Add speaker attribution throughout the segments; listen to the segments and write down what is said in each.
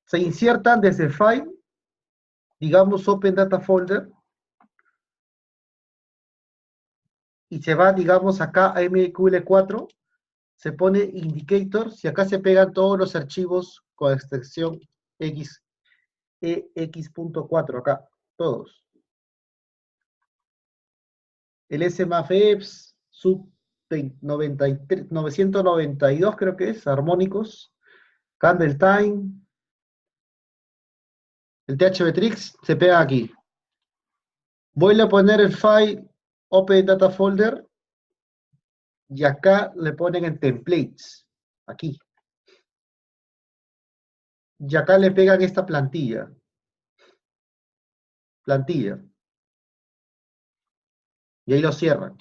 Speaker 1: se insertan desde File, digamos Open Data Folder, y se va, digamos, acá a MQL4, se pone Indicators, y acá se pegan todos los archivos con extensión ex.4, acá, todos. El SMAFEPS, sub 93, 992 creo que es, armónicos, Candle Time, el THBtrix se pega aquí. Voy a poner el file Open Data Folder y acá le ponen en Templates, aquí. Y acá le pegan esta plantilla. Y ahí lo cierran.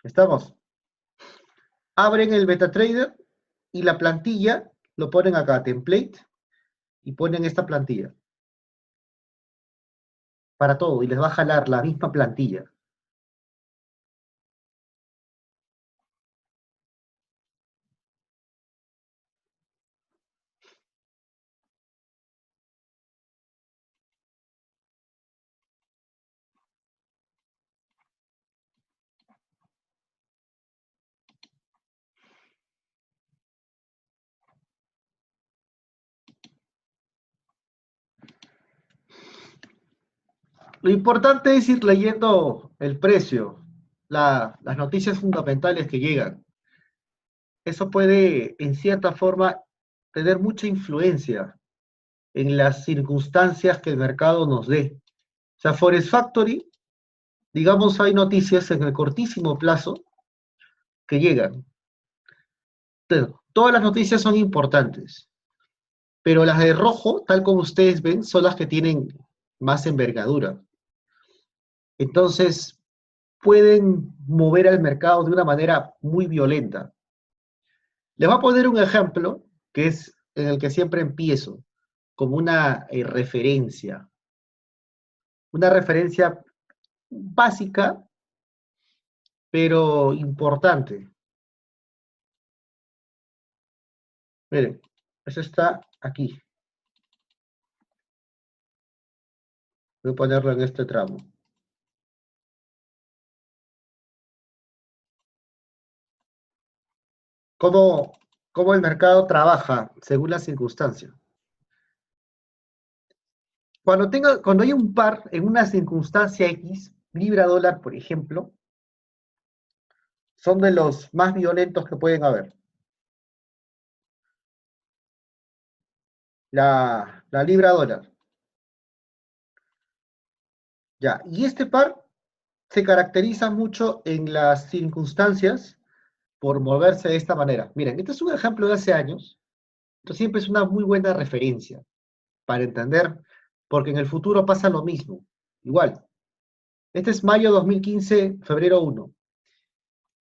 Speaker 1: ¿Estamos? Abren el MetaTrader y la plantilla lo ponen acá, Template, y ponen esta plantilla. Para todo, y les va a jalar la misma plantilla. Lo importante es ir leyendo el precio, las noticias fundamentales que llegan. Eso puede, en cierta forma, tener mucha influencia en las circunstancias que el mercado nos dé. O sea, Forex Factory, digamos, hay noticias en el cortísimo plazo que llegan. Entonces, todas las noticias son importantes, pero las de rojo, tal como ustedes ven, son las que tienen más envergadura. Entonces, pueden mover al mercado de una manera muy violenta. Les voy a poner un ejemplo que es en el que siempre empiezo, como una referencia. Una referencia básica, pero importante. Miren, eso está aquí. Voy a ponerlo en este tramo. ¿Cómo el mercado trabaja según las circunstancias? Cuando hay un par en una circunstancia X, libra dólar, por ejemplo, son de los más violentos que pueden haber. La libra dólar. Ya, y este par se caracteriza mucho en las circunstancias por moverse de esta manera. Miren, este es un ejemplo de hace años, esto siempre es una muy buena referencia para entender, porque en el futuro pasa lo mismo. Igual, este es mayo 2015, febrero 1.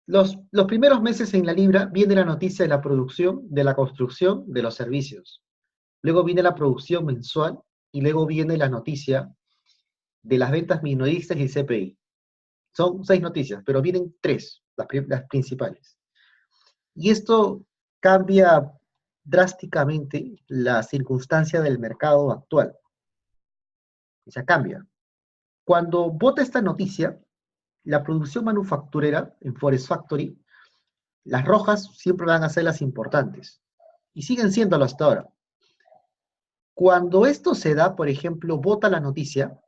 Speaker 1: Los primeros meses en la libra viene la noticia de la producción, de la construcción, de los servicios. Luego viene la producción mensual y luego viene la noticia de las ventas minoristas y el CPI. Son 6 noticias, pero vienen 3, las principales. Y esto cambia drásticamente la circunstancia del mercado actual. O sea, cambia. Cuando vota esta noticia, la producción manufacturera en Forex Factory, las rojas siempre van a ser las importantes. Y siguen siéndolo hasta ahora. Cuando esto se da, por ejemplo, vota la noticia,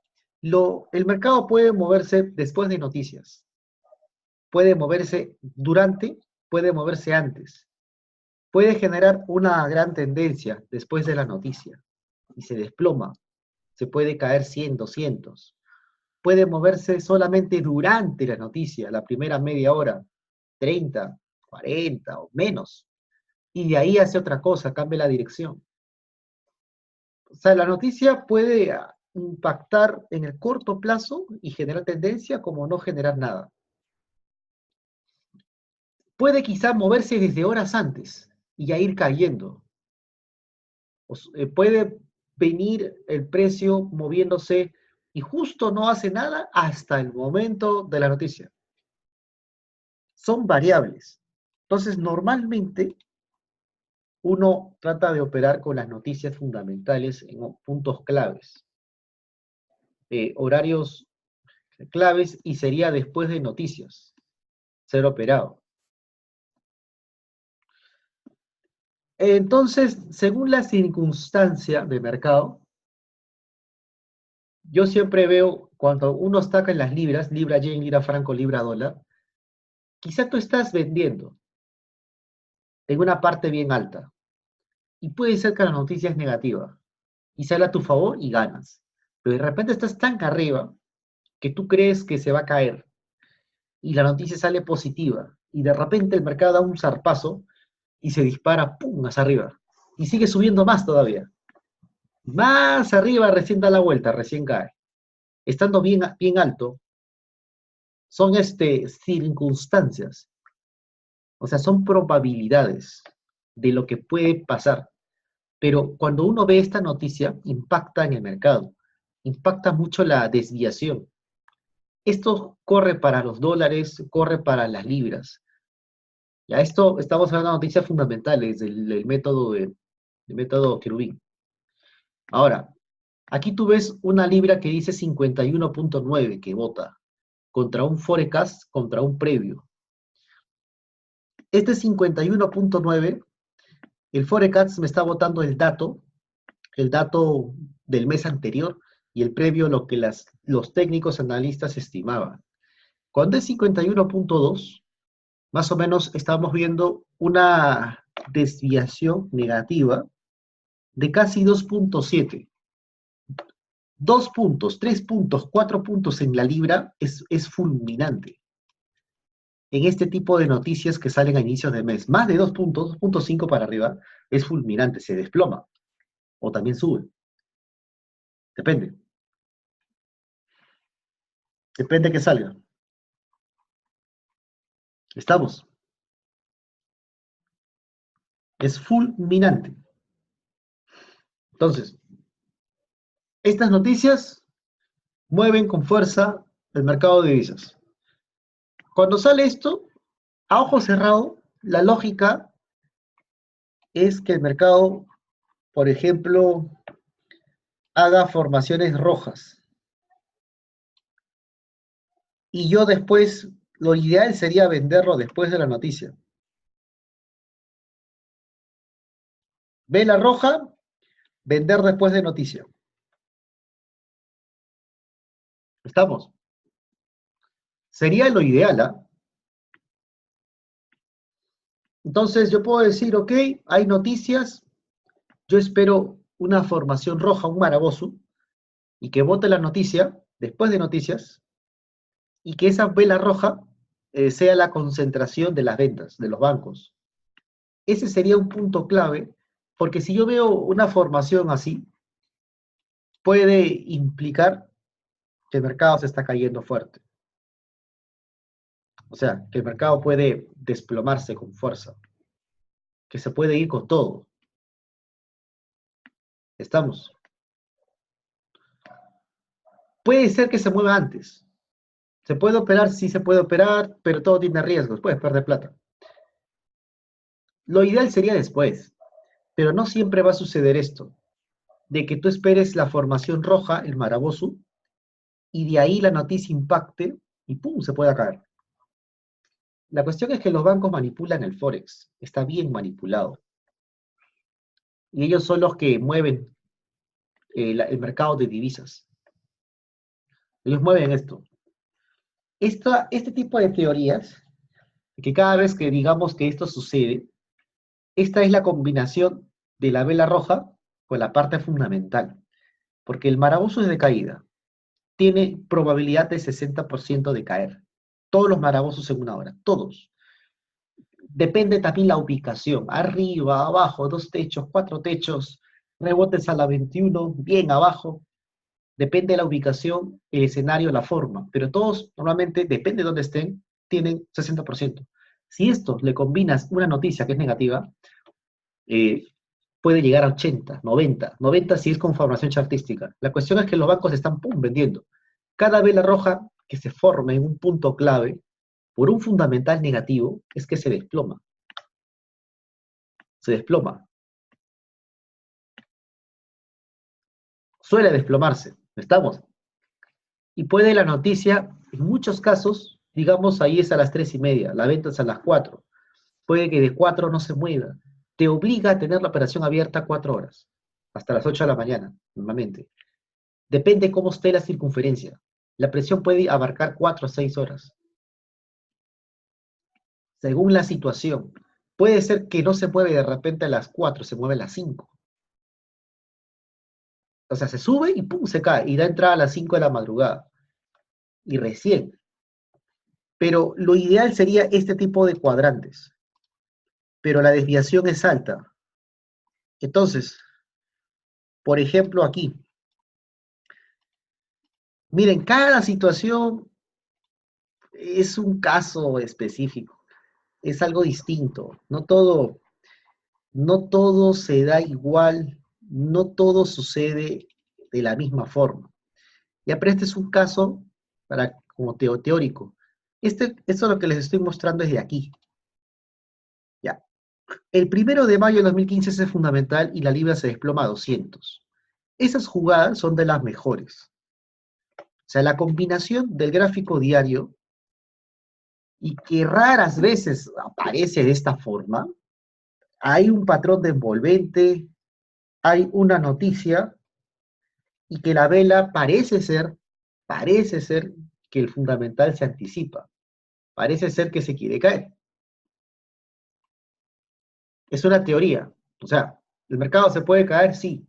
Speaker 1: el mercado puede moverse después de noticias. Puede moverse durante, puede moverse antes. Puede generar una gran tendencia después de la noticia y se desploma. Se puede caer 100, 200. Puede moverse solamente durante la noticia, la primera media hora, 30, 40 o menos. Y de ahí hace otra cosa, cambia la dirección. O sea, la noticia puede impactar en el corto plazo y generar tendencia como no generar nada. Puede quizá moverse desde horas antes y ya ir cayendo. Puede venir el precio moviéndose y justo no hace nada hasta el momento de la noticia. Son variables. Entonces, normalmente, uno trata de operar con las noticias fundamentales en puntos claves, horarios claves, y sería después de noticias, ser operado. Entonces, según la circunstancia de mercado, yo siempre veo cuando uno está en las libras, libra yen, libra franco, libra dólar, quizá tú estás vendiendo en una parte bien alta y puede ser que la noticia es negativa y sale a tu favor y ganas. Pero de repente estás tan arriba que tú crees que se va a caer y la noticia sale positiva y de repente el mercado da un zarpazo y se dispara, ¡pum!, hacia arriba y sigue subiendo más todavía. Más arriba recién da la vuelta, recién cae. Estando bien, bien alto, son circunstancias, o sea, son probabilidades de lo que puede pasar. Pero cuando uno ve esta noticia, impacta en el mercado, impacta mucho la desviación. Esto corre para los dólares, corre para las libras. Ya esto, estamos hablando de noticias fundamentales del método Querubín. Ahora, aquí tú ves una libra que dice 51.9 que vota contra un forecast, contra un previo. Este 51.9, el forecast me está votando el dato del mes anterior y el previo lo que los técnicos analistas estimaban. Cuando es 51.2, más o menos estamos viendo una desviación negativa de casi 2.7. 2 puntos, 3 puntos, 4 puntos en la libra es fulminante. En este tipo de noticias que salen a inicios de mes, más de 2 puntos, 2.5 para arriba, es fulminante, se desploma o también sube. Depende. Depende que salga. Estamos. Es fulminante. Entonces, estas noticias mueven con fuerza el mercado de divisas. Cuando sale esto, a ojo cerrado, la lógica es que el mercado, por ejemplo, haga formaciones rojas. Y yo después, lo ideal sería venderlo después de la noticia. Vela roja, vender después de noticia. ¿Estamos? Sería lo ideal, ¿ah? Entonces yo puedo decir, ok, hay noticias, yo espero una formación roja, un marabosu, y que vote la noticia después de noticias, y que esa vela roja sea la concentración de las ventas de los bancos. Ese sería un punto clave, porque si yo veo una formación así, puede implicar que el mercado se está cayendo fuerte. O sea, que el mercado puede desplomarse con fuerza, que se puede ir con todo. Estamos. Puede ser que se mueva antes. ¿Se puede operar? Sí se puede operar, pero todo tiene riesgos. Puedes perder plata. Lo ideal sería después, pero no siempre va a suceder esto, de que tú esperes la formación roja, el marabosu, y de ahí la noticia impacte y ¡pum!, se pueda caer. La cuestión es que los bancos manipulan el Forex, está bien manipulado. Y ellos son los que mueven el mercado de divisas. Ellos mueven esto. Este tipo de teorías, que cada vez que digamos que esto sucede, esta es la combinación de la vela roja con la parte fundamental. Porque el maraboso es de caída. Tiene probabilidad de 60% de caer. Todos los marabosos en una hora, todos. Depende también la ubicación, arriba, abajo, 2 techos, 4 techos, rebotes a la 21, bien abajo. Depende de la ubicación, el escenario, la forma, pero todos normalmente, depende de dónde estén, tienen 60%. Si esto le combinas una noticia que es negativa, eh, puede llegar a 80, 90, 90 si es con formación chartística. La cuestión es que los bancos están pum, vendiendo. Cada vela roja que se forme en un punto clave por un fundamental negativo es que se desploma. Se desploma. suele desplomarse, ¿estamos? Y puede la noticia, en muchos casos, digamos ahí es a las 3:30, la venta es a las 4, puede que de 4 no se mueva, te obliga a tener la operación abierta 4 horas, hasta las 8 de la mañana, normalmente. Depende cómo esté la circunferencia. La presión puede abarcar 4 a 6 horas, según la situación. Puede ser que no se mueve de repente a las 4, se mueve a las 5. O sea, se sube y pum, se cae, y da entrada a las 5 de la madrugada, y recién. Pero lo ideal sería este tipo de cuadrantes, pero la desviación es alta. Entonces, por ejemplo, aquí, miren, cada situación es un caso específico, es algo distinto. No todo se da igual, no todo sucede de la misma forma. Ya, pero este es un caso como teórico. Esto es lo que les estoy mostrando desde aquí. Ya. El 1 de mayo de 2015 es fundamental y la libra se desploma a 200. Esas jugadas son de las mejores. O sea, la combinación del gráfico diario y que raras veces aparece de esta forma, hay un patrón de envolvente, hay una noticia y que la vela parece ser que el fundamental se anticipa, parece ser que se quiere caer. Es una teoría, o sea, ¿el mercado se puede caer? Sí.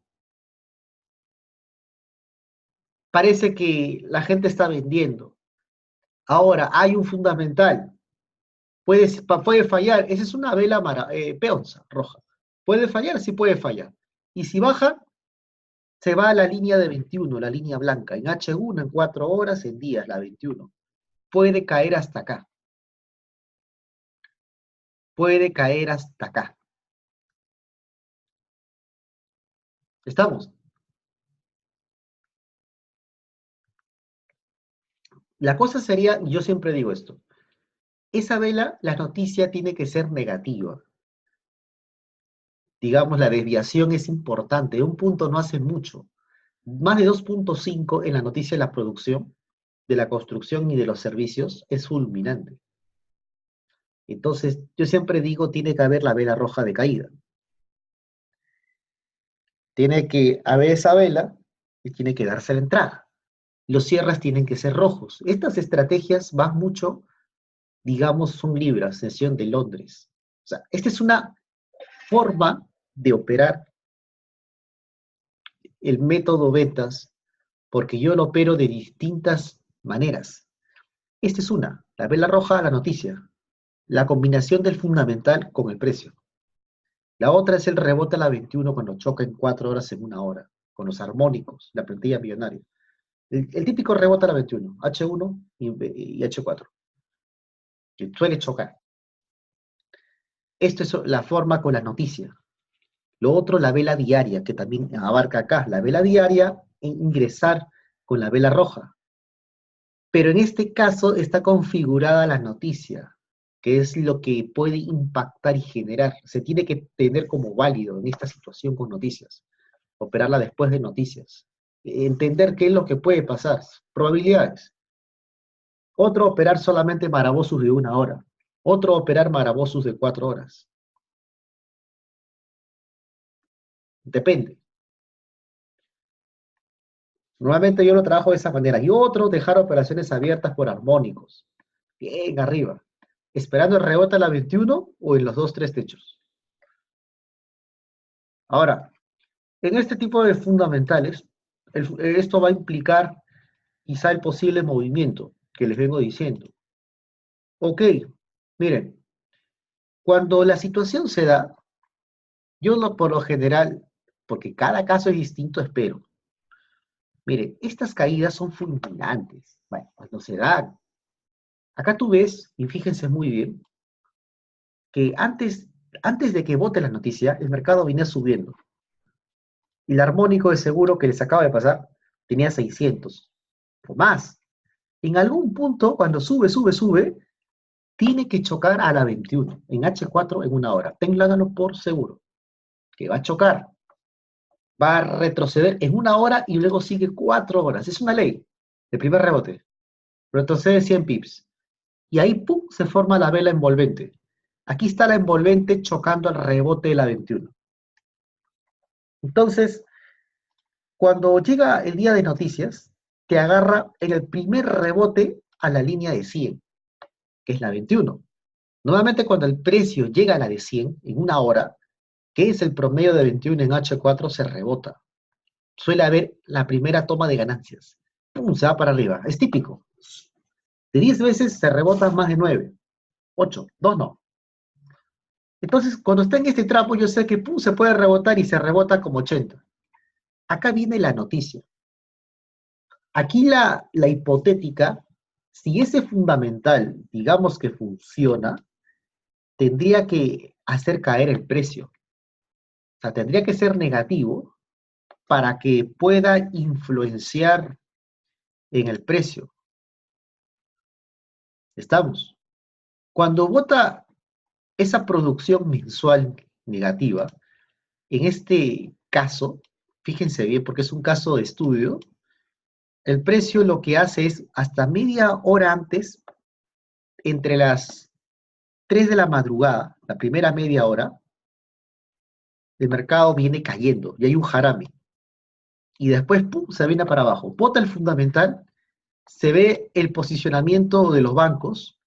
Speaker 1: Parece que la gente está vendiendo. Ahora, hay un fundamental. Puede fallar. Esa es una vela peonza, roja. ¿Puede fallar? Sí puede fallar. Y si baja, se va a la línea de 21, la línea blanca. En H1, en 4 horas, en días, la 21. Puede caer hasta acá. Puede caer hasta acá. ¿Estamos? La cosa sería, yo siempre digo esto, esa vela, la noticia tiene que ser negativa. Digamos, la desviación es importante. Un punto no hace mucho. Más de 2,5 en la noticia de la producción, de la construcción y de los servicios es fulminante. Entonces, yo siempre digo, tiene que haber la vela roja de caída. Tiene que haber esa vela y tiene que darse la entrada. Los cierres tienen que ser rojos. Estas estrategias van mucho, digamos, son libras, sesión de Londres. O sea, esta es una forma de operar el método betas, porque yo lo opero de distintas maneras. Esta es una, la vela roja, la noticia, la combinación del fundamental con el precio. La otra es el rebote a la 21 cuando choca en 4 horas en 1 hora, con los armónicos, la plantilla millonaria. El típico rebote a la 21, H1 y H4, que suele chocar. Esto es la forma con la noticia. Lo otro, la vela diaria, que también abarca acá. La vela diaria, ingresar con la vela roja. Pero en este caso está configurada la noticia, que es lo que puede impactar y generar. Se tiene que tener como válido en esta situación con noticias. Operarla después de noticias. Entender qué es lo que puede pasar. Probabilidades. Otro, operar solamente marabosus de 1 hora. Otro, operar marabosus de 4 horas. Depende. Normalmente yo lo trabajo de esa manera. Y otro, dejar operaciones abiertas por armónicos. Bien arriba. Esperando el rebote a la 21 o en los 2, 3 techos. Ahora, en este tipo de fundamentales, esto va a implicar quizá el posible movimiento que les vengo diciendo. Ok, miren, cuando la situación se da, por lo general, porque cada caso es distinto, espero. Miren, estas caídas son fulminantes. Bueno, cuando se dan. Acá tú ves, y fíjense muy bien, que antes de que vote la noticia, el mercado venía subiendo. Y el armónico de seguro que les acaba de pasar tenía 600 o más. En algún punto, cuando sube, tiene que chocar a la 21, en H4 en 1 hora. Ténganlo por seguro, que va a chocar. va a retroceder en 1 hora y luego sigue 4 horas. Es una ley de primer rebote. Retrocede 100 pips. Y ahí, ¡pum!, se forma la vela envolvente. Aquí está la envolvente chocando al rebote de la 21. Entonces, cuando llega el día de noticias, te agarra en el primer rebote a la línea de 100, que es la 21. Nuevamente, cuando el precio llega a la de 100 en 1 hora, que es el promedio de 21 en H4, se rebota. Suele haber la primera toma de ganancias. ¡Pum!, se va para arriba. Es típico. De 10 veces se rebota más de 9. 8. 2 no. Entonces, cuando está en este trapo, yo sé que ¡pum!, se puede rebotar y se rebota como 80. Acá viene la noticia. Aquí la hipotética, si ese fundamental, digamos que funciona, tendría que hacer caer el precio. O sea, tendría que ser negativo para que pueda influenciar en el precio. ¿Estamos? Cuando vota esa producción mensual negativa, en este caso, fíjense bien, porque es un caso de estudio, el precio lo que hace es hasta media hora antes, entre las 3 de la madrugada, la primera media hora, el mercado viene cayendo y hay un jarame. Y después, ¡pum!, se viene para abajo. Vota el fundamental, se ve el posicionamiento de los bancos.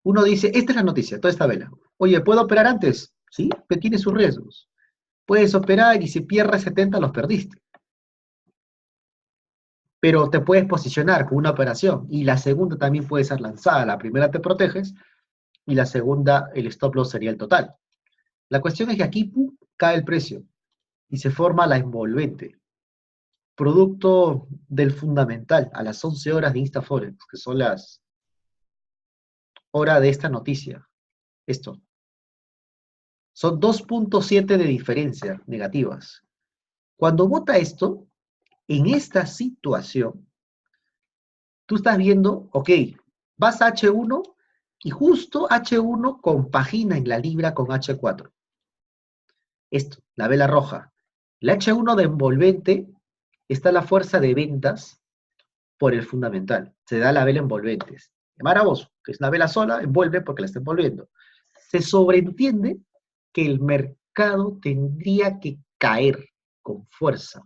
Speaker 1: Uno dice, esta es la noticia, toda esta vela. Oye, ¿puedo operar antes? Sí, pero tiene sus riesgos. Puedes operar y si pierdes 70 los perdiste. Pero te puedes posicionar con una operación y la segunda también puede ser lanzada. La primera te proteges y la segunda, el stop loss sería el total. La cuestión es que aquí, ¡pum!, cae el precio y se forma la envolvente, producto del fundamental, a las 11 horas de Instaforex, que son las horas de esta noticia. Esto. Son 2.7 de diferencia negativas. Cuando vota esto, en esta situación, tú estás viendo, ok, vas a H1 y justo H1 compagina en la libra con H4. Esto, la vela roja. La H1 de envolvente está la fuerza de ventas por el fundamental. Se da la vela envolvente. Maraboso, que es una vela sola, envuelve porque la está envolviendo. Se sobreentiende que el mercado tendría que caer con fuerza.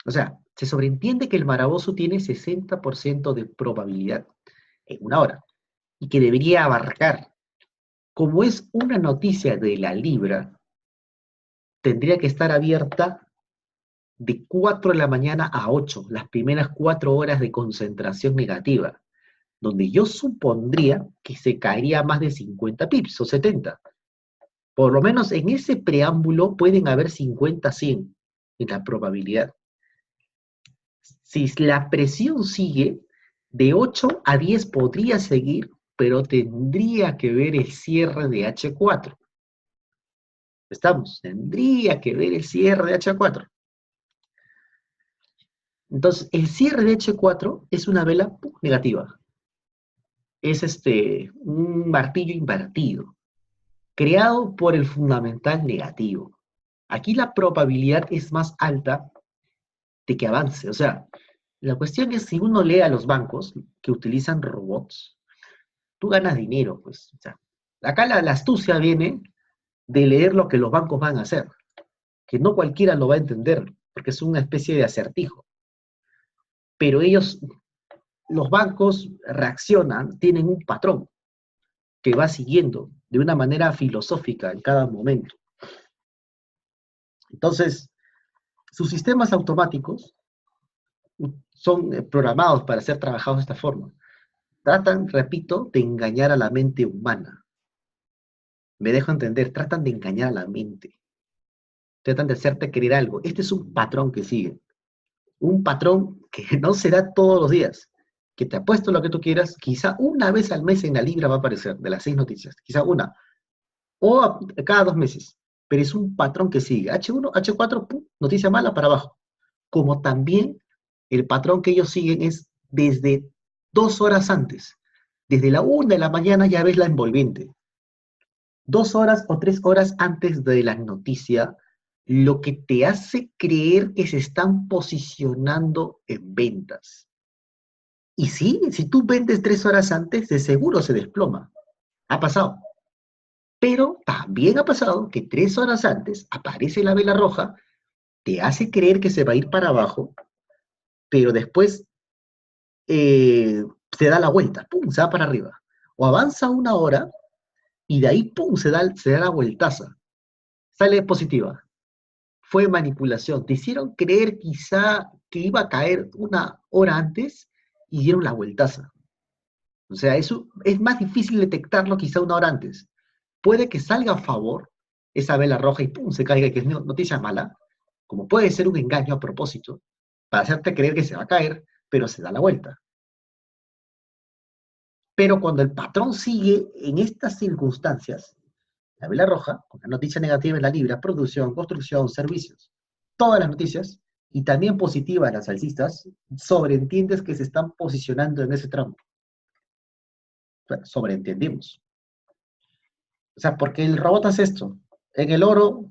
Speaker 1: O sea, se sobreentiende que el Maraboso tiene 60% de probabilidad en 1 hora y que debería abarcar. Como es una noticia de la libra, tendría que estar abierta de 4 de la mañana a 8, las primeras 4 horas de concentración negativa, donde yo supondría que se caería más de 50 pips o 70. Por lo menos en ese preámbulo pueden haber 50, 100 en la probabilidad. Si la presión sigue, de 8 a 10 podría seguir, pero tendría que ver el cierre de H4. ¿Estamos? Tendría que ver el cierre de H4. Entonces, el cierre de H4 es una vela negativa. Es un martillo invertido, creado por el fundamental negativo. Aquí la probabilidad es más alta de que avance. O sea, la cuestión es si uno lee a los bancos que utilizan robots, tú ganas dinero, pues. O sea, acá la astucia viene de leer lo que los bancos van a hacer, que no cualquiera lo va a entender, porque es una especie de acertijo. Pero ellos, los bancos reaccionan, tienen un patrón que va siguiendo de una manera filosófica en cada momento. Entonces, sus sistemas automáticos son programados para ser trabajados de esta forma. Tratan, repito, de engañar a la mente humana. Me dejo entender, tratan de engañar a la mente. Tratan de hacerte creer algo. Este es un patrón que siguen. Un patrón que no se da todos los días. Que te apuesto lo que tú quieras, quizá una vez al mes en la libra va a aparecer, de las 6 noticias. Quizá una. O cada 2 meses. Pero es un patrón que sigue. H1, H4, pum, noticia mala para abajo. Como también el patrón que ellos siguen es desde 2 horas antes. Desde la 1 de la mañana ya ves la envolvente. 2 horas o 3 horas antes de la noticia, lo que te hace creer que se están posicionando en ventas. Y sí, si tú vendes 3 horas antes, de seguro se desploma. Ha pasado. Pero también ha pasado que 3 horas antes aparece la vela roja, te hace creer que se va a ir para abajo, pero después eh, se da la vuelta, ¡pum!, se va para arriba. O avanza 1 hora y de ahí, ¡pum!, se da la vueltaza. Sale positiva. Fue manipulación. Te hicieron creer quizá que iba a caer 1 hora antes y dieron la vueltaza. O sea, eso es más difícil detectarlo quizá 1 hora antes. Puede que salga a favor esa vela roja y ¡pum!, se caiga, que es noticia mala, como puede ser un engaño a propósito, para hacerte creer que se va a caer, pero se da la vuelta. Pero cuando el patrón sigue en estas circunstancias, la vela roja, con la noticia negativa en la libra, producción, construcción, servicios, todas las noticias, y también positivas las alcistas, sobreentiendes que se están posicionando en ese tramo. Bueno, sobreentendimos. O sea, porque el robot hace esto. En el oro,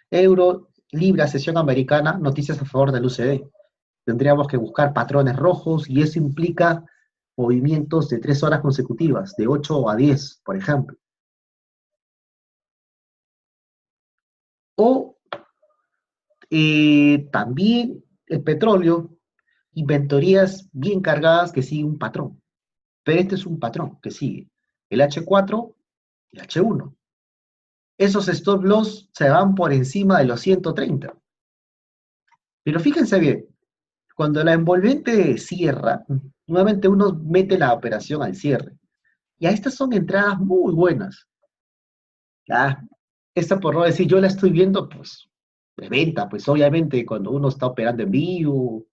Speaker 1: euro, libra, sesión americana, noticias a favor del UCD. Tendríamos que buscar patrones rojos y eso implica movimientos de 3 horas consecutivas, de 8 a 10, por ejemplo. O también el petróleo, inventorías bien cargadas que siguen un patrón. Pero este es un patrón que sigue el H4 y H1. Esos stop loss se van por encima de los 130. Pero fíjense bien, cuando la envolvente cierra, nuevamente uno mete la operación al cierre. Y a estas son entradas muy buenas. Ah, esta por no decir, yo la estoy viendo, pues, de venta, pues obviamente cuando uno está operando en vivo,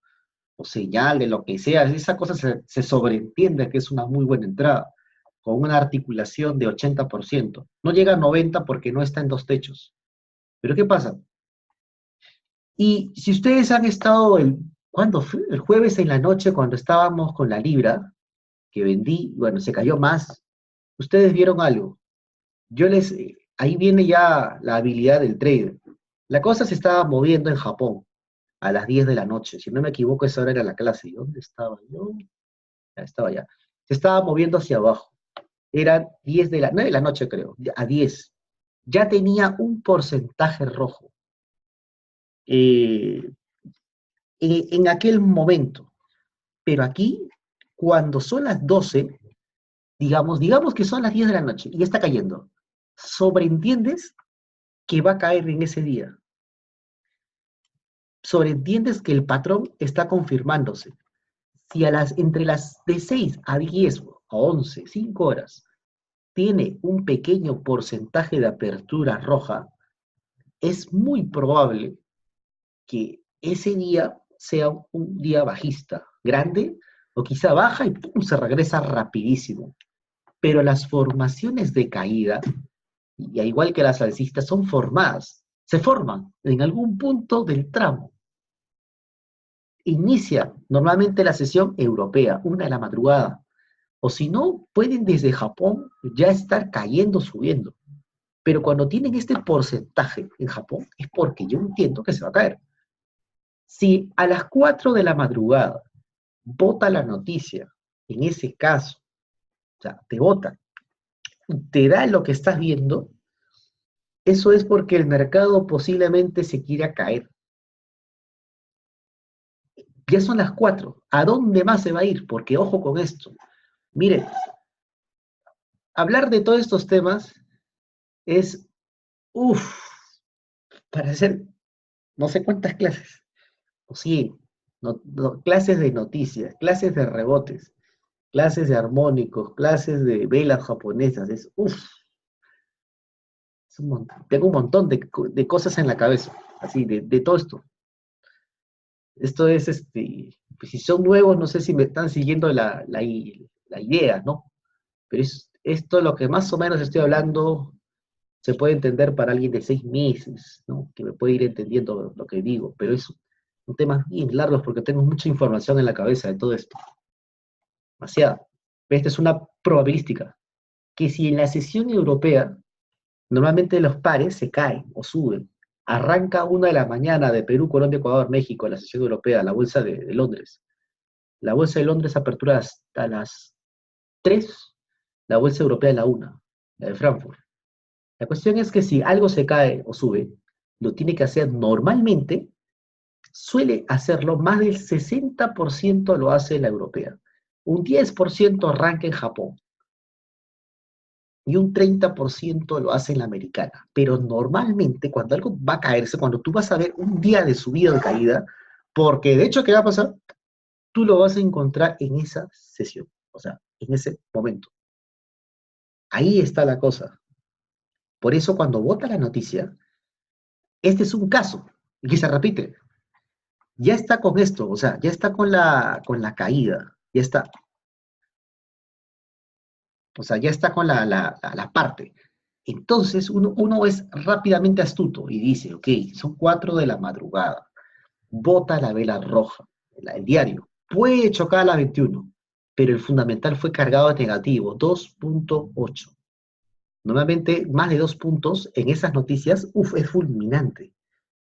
Speaker 1: o señal de lo que sea, esa cosa se sobreentiende que es una muy buena entrada, con una articulación de 80%. No llega a 90 porque no está en dos techos. Pero ¿qué pasa? Y si ustedes han estado, ¿cuándo fue? El jueves en la noche cuando estábamos con la libra, que vendí, bueno, se cayó más, ustedes vieron algo. Ahí viene ya la habilidad del trader. La cosa se estaba moviendo en Japón a las 10 de la noche. Si no me equivoco, esa hora era la clase. ¿Y dónde estaba yo? Ya estaba ya. Se estaba moviendo hacia abajo. Eran 9 de la noche, creo, a 10. Ya tenía un porcentaje rojo eh, en aquel momento. Pero aquí, cuando son las 12, digamos que son las 10 de la noche y ya está cayendo, sobreentiendes que va a caer en ese día. Sobreentiendes que el patrón está confirmándose. Si entre las de 6 a 10 a 11, 5 horas, tiene un pequeño porcentaje de apertura roja, es muy probable que ese día sea un día bajista, grande, o quizá baja y ¡pum!, se regresa rapidísimo. Pero las formaciones de caída, y al igual que las alcistas, son formadas, se forman en algún punto del tramo. Inicia normalmente la sesión europea, 1 de la madrugada, o si no, pueden desde Japón ya estar cayendo, subiendo. Pero cuando tienen este porcentaje en Japón, es porque yo entiendo que se va a caer. Si a las 4 de la madrugada vota la noticia, en ese caso, o sea, te vota, te da lo que estás viendo, eso es porque el mercado posiblemente se quiera caer. Ya son las 4. ¿A dónde más se va a ir? Porque ojo con esto. Miren, hablar de todos estos temas es, uff, para hacer no sé cuántas clases, o 100, clases de noticias, clases de rebotes, clases de armónicos, clases de velas japonesas, es, uff, tengo un montón de cosas en la cabeza, así, de todo esto. Esto es, pues si son nuevos, no sé si me están siguiendo la idea, ¿no? Pero esto lo que más o menos estoy hablando se puede entender para alguien de 6 meses, ¿no? Que me puede ir entendiendo lo que digo, pero es un tema bien largo porque tengo mucha información en la cabeza de todo esto. Demasiada. Esta es una probabilística, que si en la sesión europea, normalmente los pares se caen o suben, Arranca 1 de la mañana de Perú, Colombia, Ecuador, México, la sesión europea, la bolsa de Londres. La bolsa de Londres apertura hasta las 3, la bolsa europea a la 1, la de Frankfurt. La cuestión es que si algo se cae o sube, lo tiene que hacer normalmente, suele hacerlo, más del 60% lo hace la europea. Un 10% arranca en Japón y un 30% lo hace en la americana. Pero normalmente cuando algo va a caerse, cuando tú vas a ver un día de subida o de caída, porque de hecho, ¿qué va a pasar? Tú lo vas a encontrar en esa sesión, o sea, en ese momento. Ahí está la cosa. Por eso cuando vota la noticia, este es un caso, y que se repite. Ya está con esto, o sea, ya está con la caída, ya está, o sea, ya está con la parte. Entonces uno es rápidamente astuto y dice, ok, son 4 de la madrugada, bota la vela roja, el diario, puede chocar a la 21, pero el fundamental fue cargado de negativo, 2.8. Normalmente más de 2 puntos en esas noticias, es fulminante.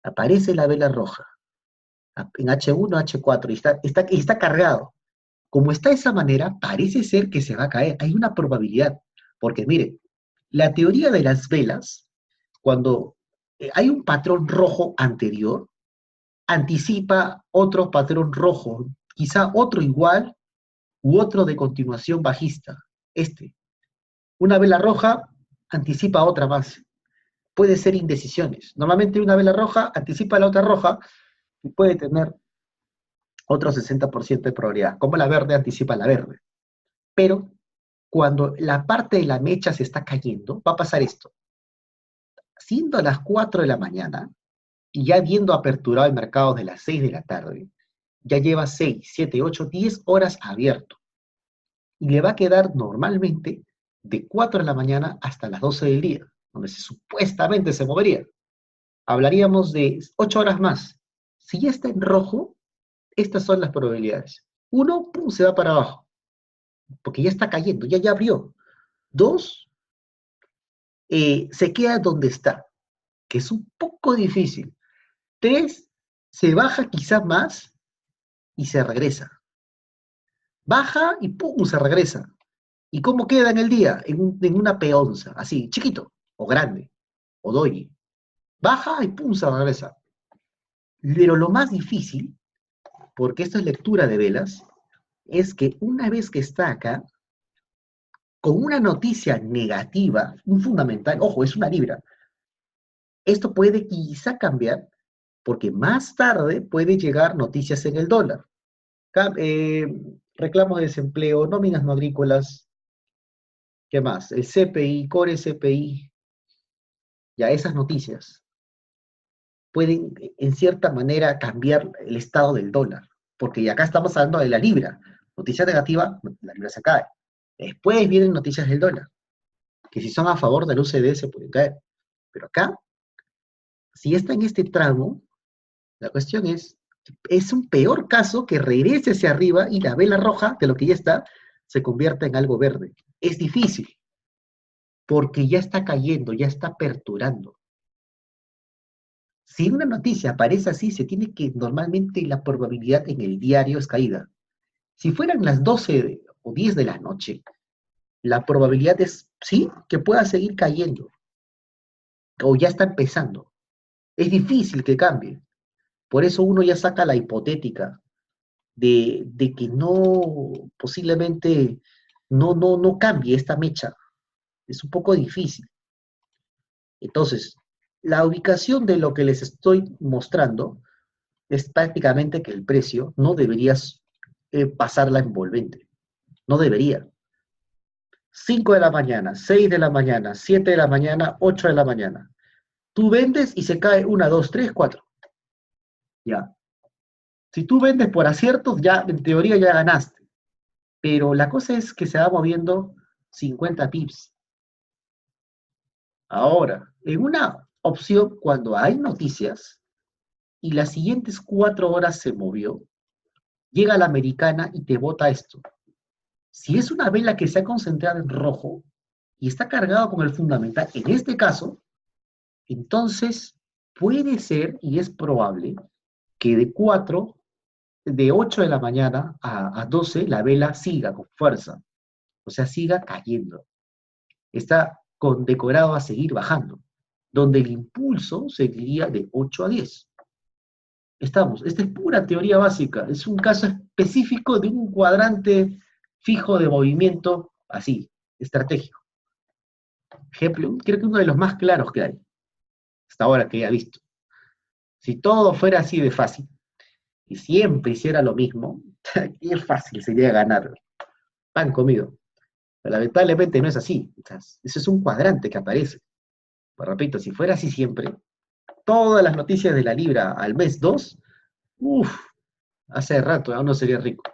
Speaker 1: Aparece la vela roja en H1, H4 y está cargado. Como está de esa manera, parece ser que se va a caer. Hay una probabilidad. Porque mire, la teoría de las velas, cuando hay un patrón rojo anterior, anticipa otro patrón rojo, quizá otro igual u otro de continuación bajista. Este. Una vela roja anticipa otra más. Puede ser indecisiones. Normalmente una vela roja anticipa la otra roja y puede tener otro 60% de probabilidad, como la verde anticipa la verde. Pero cuando la parte de la mecha se está cayendo, va a pasar esto. Siendo las 4 de la mañana y ya habiendo aperturado el mercado de las 6 de la tarde, ya lleva 6, 7, 8, 10 horas abierto. Y le va a quedar normalmente de 4 de la mañana hasta las 12 del día, donde supuestamente se movería. Hablaríamos de 8 horas más. Si ya está en rojo, estas son las probabilidades. Uno, pum, se va para abajo, porque ya está cayendo, ya abrió. Dos, se queda donde está, que es un poco difícil. Tres, se baja quizás más y se regresa. Baja y pum, se regresa. ¿Y cómo queda en el día? En una peonza, así, chiquito, o grande, o doji. Baja y pum, se regresa. Pero lo más difícil, porque esto es lectura de velas, es que una vez que está acá, con una noticia negativa, un fundamental, ojo, es una libra, esto puede quizá cambiar porque más tarde puede llegar noticias en el dólar. Eh, Reclamos de desempleo, nóminas no agrícolas, ¿qué más? El CPI, core CPI, ya esas noticias pueden en cierta manera cambiar el estado del dólar, porque acá estamos hablando de la libra. Noticia negativa, la libra se cae. Después vienen noticias del dólar, que si son a favor del UCD se pueden caer. Pero acá, si está en este tramo, la cuestión es un peor caso que regrese hacia arriba y la vela roja de lo que ya está se convierta en algo verde. Es difícil, porque ya está cayendo, ya está aperturando. Si una noticia aparece así, se tiene que, normalmente la probabilidad en el diario es caída. Si fueran las 12 o 10 de la noche, la probabilidad es, sí, que pueda seguir cayendo, o ya está empezando. Es difícil que cambie. Por eso uno ya saca la hipotética de que no, posiblemente no cambie esta mecha. Es un poco difícil. Entonces, la ubicación de lo que les estoy mostrando es prácticamente que el precio no debería pasar la envolvente. No debería. 5 de la mañana, 6 de la mañana, 7 de la mañana, 8 de la mañana. Tú vendes y se cae 1, 2, 3, 4. Ya. Si tú vendes por aciertos, ya en teoría ya ganaste. Pero la cosa es que se va moviendo 50 pips. Ahora, en una opción, cuando hay noticias y las siguientes 4 horas se movió, llega la americana y te bota esto. Si es una vela que se ha concentrado en rojo y está cargado con el fundamental, en este caso, entonces puede ser y es probable que de 8 de la mañana a 12 la vela siga con fuerza, o sea, siga cayendo. Está condecorado a seguir bajando, donde el impulso seguiría de 8 a 10. Estamos, esta es pura teoría básica, es un caso específico de un cuadrante fijo de movimiento así, estratégico. Ejemplo, creo que uno de los más claros que hay, hasta ahora que ya he visto. Si todo fuera así de fácil, y siempre hiciera lo mismo, qué fácil sería ganar. Pan comido. Pero lamentablemente no es así. O sea, ese es un cuadrante que aparece. Pues repito, si fuera así siempre, todas las noticias de la Libra al mes 2, uff, hace rato aún no sería rico.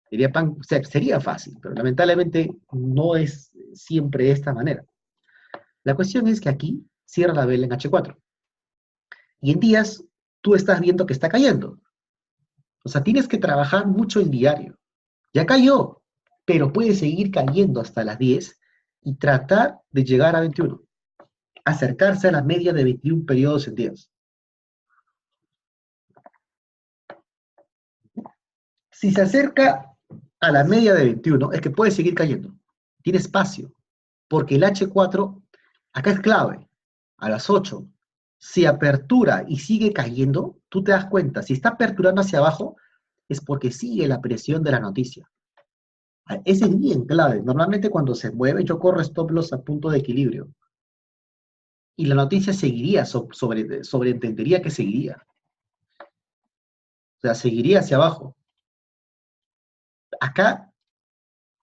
Speaker 1: Sería, pan, o sea, sería fácil, pero lamentablemente no es siempre de esta manera. La cuestión es que aquí cierra la vela en H4. Y en días tú estás viendo que está cayendo. O sea, tienes que trabajar mucho el diario. Ya cayó, pero puede seguir cayendo hasta las 10 y tratar de llegar a 21. Acercarse a la media de 21 periodos en días. Si se acerca a la media de 21, es que puede seguir cayendo. Tiene espacio, porque el H4 acá es clave. A las 8, si apertura y sigue cayendo, tú te das cuenta, si está aperturando hacia abajo, es porque sigue la presión de la noticia. Ese es bien clave. Normalmente cuando se mueve, yo corro stop loss a punto de equilibrio. Y la noticia seguiría, sobreentendería que seguiría. O sea, seguiría hacia abajo. Acá,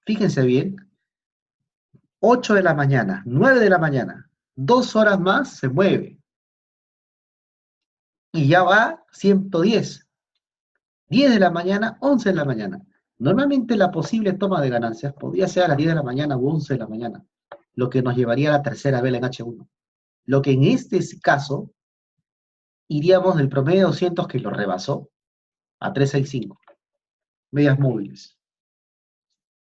Speaker 1: fíjense bien, 8 de la mañana, 9 de la mañana, 2 horas más se mueve. Y ya va 110. 10 de la mañana, 11 de la mañana. Normalmente la posible toma de ganancias podría ser a las 10 de la mañana o 11 de la mañana, lo que nos llevaría a la tercera vela en H1. Lo que en este caso iríamos del promedio de 200 que lo rebasó a 365. Medias móviles.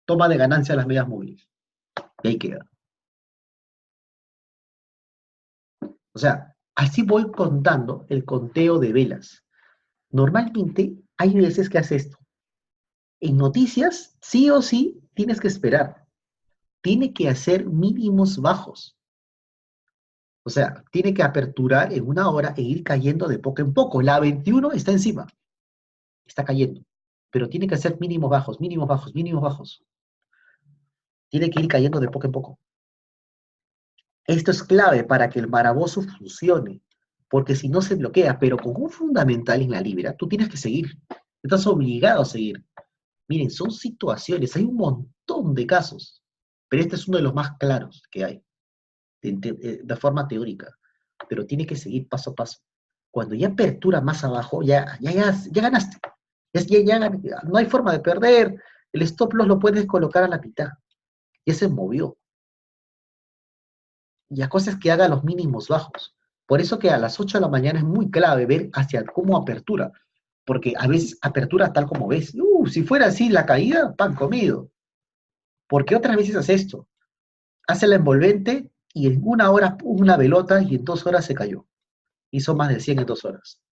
Speaker 1: Toma de ganancia a las medias móviles. Y ahí queda. O sea, así voy contando el conteo de velas. Normalmente hay veces que hace esto. En noticias, sí o sí, tienes que esperar. Tiene que hacer mínimos bajos. O sea, tiene que aperturar en 1 hora e ir cayendo de poco en poco. La 21 está encima. Está cayendo. Pero tiene que hacer mínimos bajos, mínimos bajos, mínimos bajos. Tiene que ir cayendo de poco en poco. Esto es clave para que el Maraboso funcione, porque si no se bloquea, pero con un fundamental en la Libra, tú tienes que seguir. Estás obligado a seguir. Miren, son situaciones, hay un montón de casos, pero este es uno de los más claros que hay, de forma teórica, pero tiene que seguir paso a paso. Cuando ya apertura más abajo, ya ganaste. No hay forma de perder, el stop loss lo puedes colocar a la mitad. Ya se movió. Y la cosa es que haga los mínimos bajos. Por eso que a las 8 de la mañana es muy clave ver hacia cómo apertura, porque a veces apertura tal como ves. Si fuera así la caída, pan comido. Porque otras veces hace esto. Hace la envolvente y en 1 hora una velota y en 2 horas se cayó. Hizo más de 100 en 2 horas.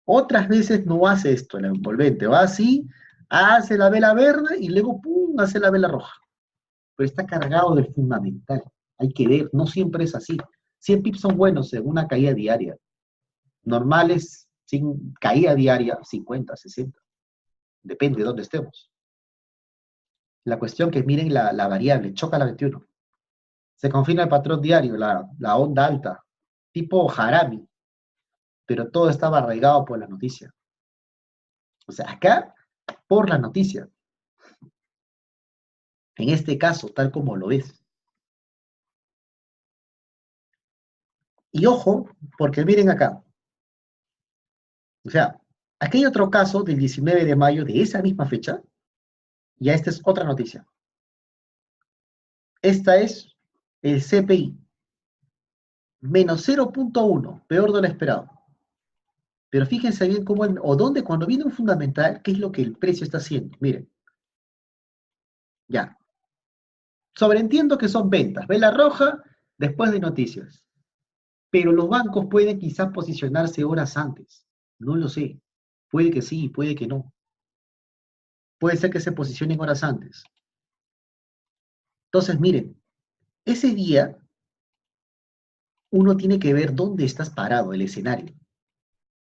Speaker 1: Otras veces no hace esto, la envolvente. Va así, hace la vela verde y luego pum, hace la vela roja. Pero está cargado del fundamental. Hay que ver, no siempre es así. 100 pips son buenos en una caída diaria. Normales, sin caída diaria, 50, 60. Depende de dónde estemos. La cuestión que miren la variable, choca la 21. Se confina el patrón diario, la onda alta, tipo Harami, pero todo estaba arraigado por la noticia. O sea, acá, por la noticia. En este caso, tal como lo es. Y ojo, porque miren acá. O sea, aquí hay otro caso del 19 de mayo de esa misma fecha. Y esta es otra noticia. Esta es el CPI. Menos 0,1, peor de lo esperado. Pero fíjense bien cómo, o dónde, cuando viene un fundamental, qué es lo que el precio está haciendo. Miren, ya. Sobreentiendo que son ventas. Vela roja después de noticias. Pero los bancos pueden quizás posicionarse horas antes. No lo sé. Puede que sí, puede que no. Puede ser que se posicionen horas antes. Entonces, miren, ese día uno tiene que ver dónde estás parado, el escenario.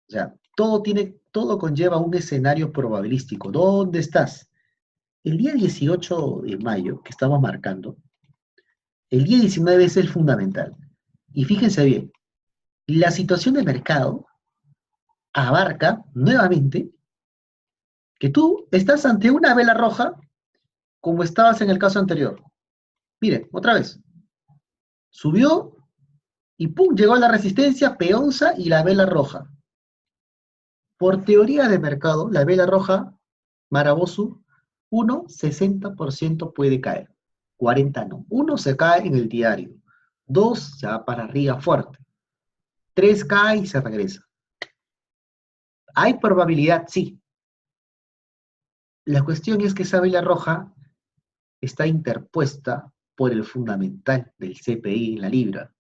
Speaker 1: O sea, todo conlleva un escenario probabilístico. ¿Dónde estás? El día 18 de mayo, que estamos marcando, el día 19 es el fundamental. Y fíjense bien, la situación de mercado abarca nuevamente que tú estás ante una vela roja como estabas en el caso anterior. Miren, otra vez. Subió y ¡pum! Llegó a la resistencia, peonza y la vela roja. Por teoría de mercado, la vela roja, Marabosu, 1, 60% puede caer, 40 no. 1 se cae en el diario, 2 se va para arriba fuerte, 3 cae y se regresa. ¿Hay probabilidad? Sí. La cuestión es que esa vela roja está interpuesta por el fundamental del CPI en la libra.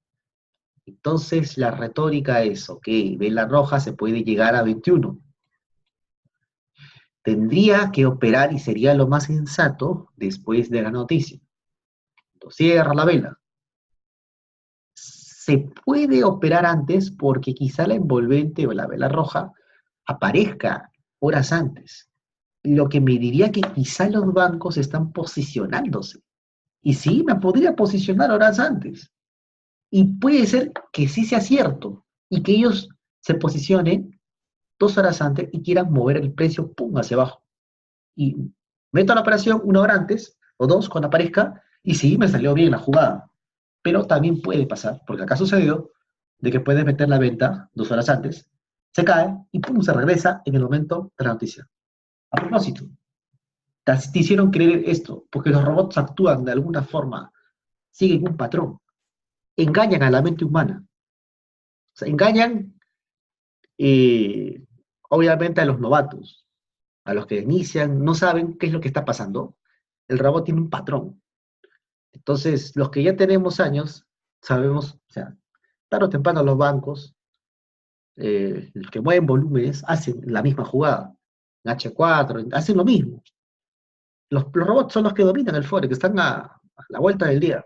Speaker 1: Entonces la retórica es, ok, vela roja se puede llegar a 21. Tendría que operar y sería lo más sensato después de la noticia. Entonces, cierra la vela. Se puede operar antes porque quizá la envolvente o la vela roja aparezca horas antes. Lo que me diría que quizá los bancos están posicionándose. Y sí, me podría posicionar horas antes. Y puede ser que sí sea cierto y que ellos se posicionen 2 horas antes y quieran mover el precio, pum, hacia abajo. Y meto la operación 1 hora antes o 2 cuando aparezca y sí, me salió bien la jugada. Pero también puede pasar, porque acá sucedió, de que puedes meter la venta 2 horas antes, se cae y pum, se regresa en el momento de la noticia. A propósito, te hicieron creer esto, porque los robots actúan de alguna forma, siguen un patrón, engañan a la mente humana. O sea, engañan, eh, obviamente, a los novatos, a los que inician, no saben qué es lo que está pasando. El robot tiene un patrón. Entonces, los que ya tenemos años, sabemos, o sea, tarde o temprano los bancos, los que mueven volúmenes, hacen la misma jugada. En H4, hacen lo mismo. Los robots son los que dominan el Forex, que están a la vuelta del día.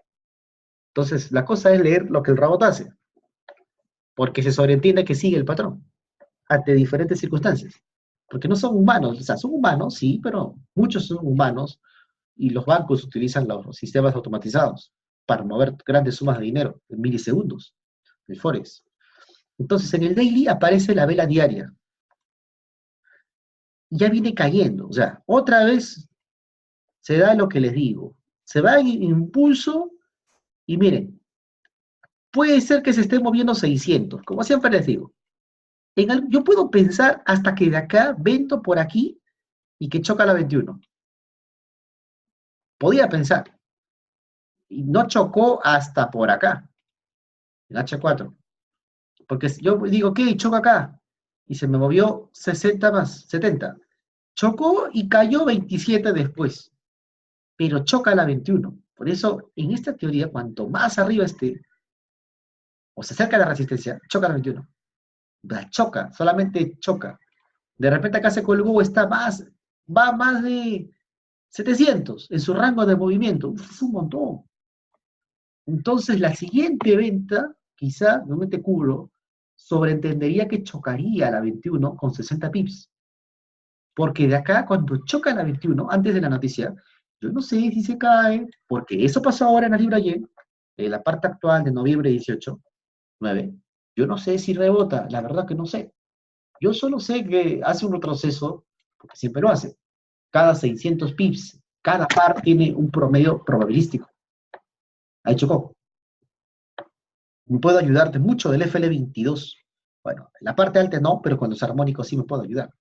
Speaker 1: Entonces, la cosa es leer lo que el robot hace, porque se sobreentiende que sigue el patrón ante diferentes circunstancias. Porque no son humanos, o sea, son humanos, sí, pero muchos son humanos y los bancos utilizan los sistemas automatizados para mover grandes sumas de dinero en milisegundos, el Forex. Entonces, en el daily aparece la vela diaria. Y ya viene cayendo. O sea, otra vez se da lo que les digo. Se va en impulso y miren, puede ser que se esté moviendo 600, como siempre les digo. Yo puedo pensar hasta que de acá vento por aquí y que choca la 21. Podía pensar. Y no chocó hasta por acá, en H4. Porque yo digo, ok, choca acá. Y se me movió 60 más, 70. Chocó y cayó 27 después. Pero choca la 21. Por eso, en esta teoría, cuanto más arriba esté, o se acerca a la resistencia, choca la 21. La choca, solamente choca. De repente acá se colgó, va más de 700 en su rango de movimiento. Uf, es un montón. Entonces, la siguiente venta, quizá, no me te cubro, sobreentendería que chocaría la 21 con 60 pips. Porque de acá, cuando choca la 21, antes de la noticia, yo no sé si se cae, porque eso pasó ahora en la Libra Y, en la parte actual de noviembre 18, 9. Yo no sé si rebota, la verdad que no sé. Yo solo sé que hace un retroceso, porque siempre lo hace. Cada 600 pips, cada par tiene un promedio probabilístico. Ahí chocó. Me puedo ayudarte mucho del FL22. Bueno, en la parte alta no, pero cuando es armónico sí me puedo ayudar.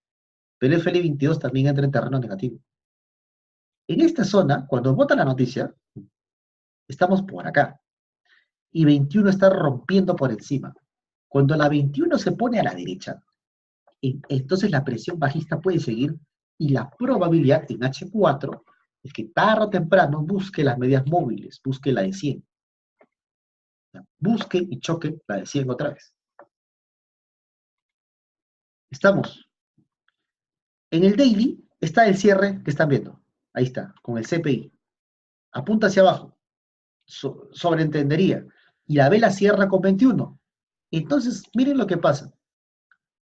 Speaker 1: Pero el FL22 también entra en terreno negativo. En esta zona, cuando bota la noticia, estamos por acá. Y 21 está rompiendo por encima. Cuando la 21 se pone a la derecha, entonces la presión bajista puede seguir y la probabilidad en H4 es que tarde o temprano busque las medias móviles, busque la de 100. busque y choque la de 100 otra vez. Estamos. En el daily está el cierre que están viendo. Ahí está, con el CPI. Apunta hacia abajo. Sobreentendería. Y la vela cierra con 21. Entonces, miren lo que pasa.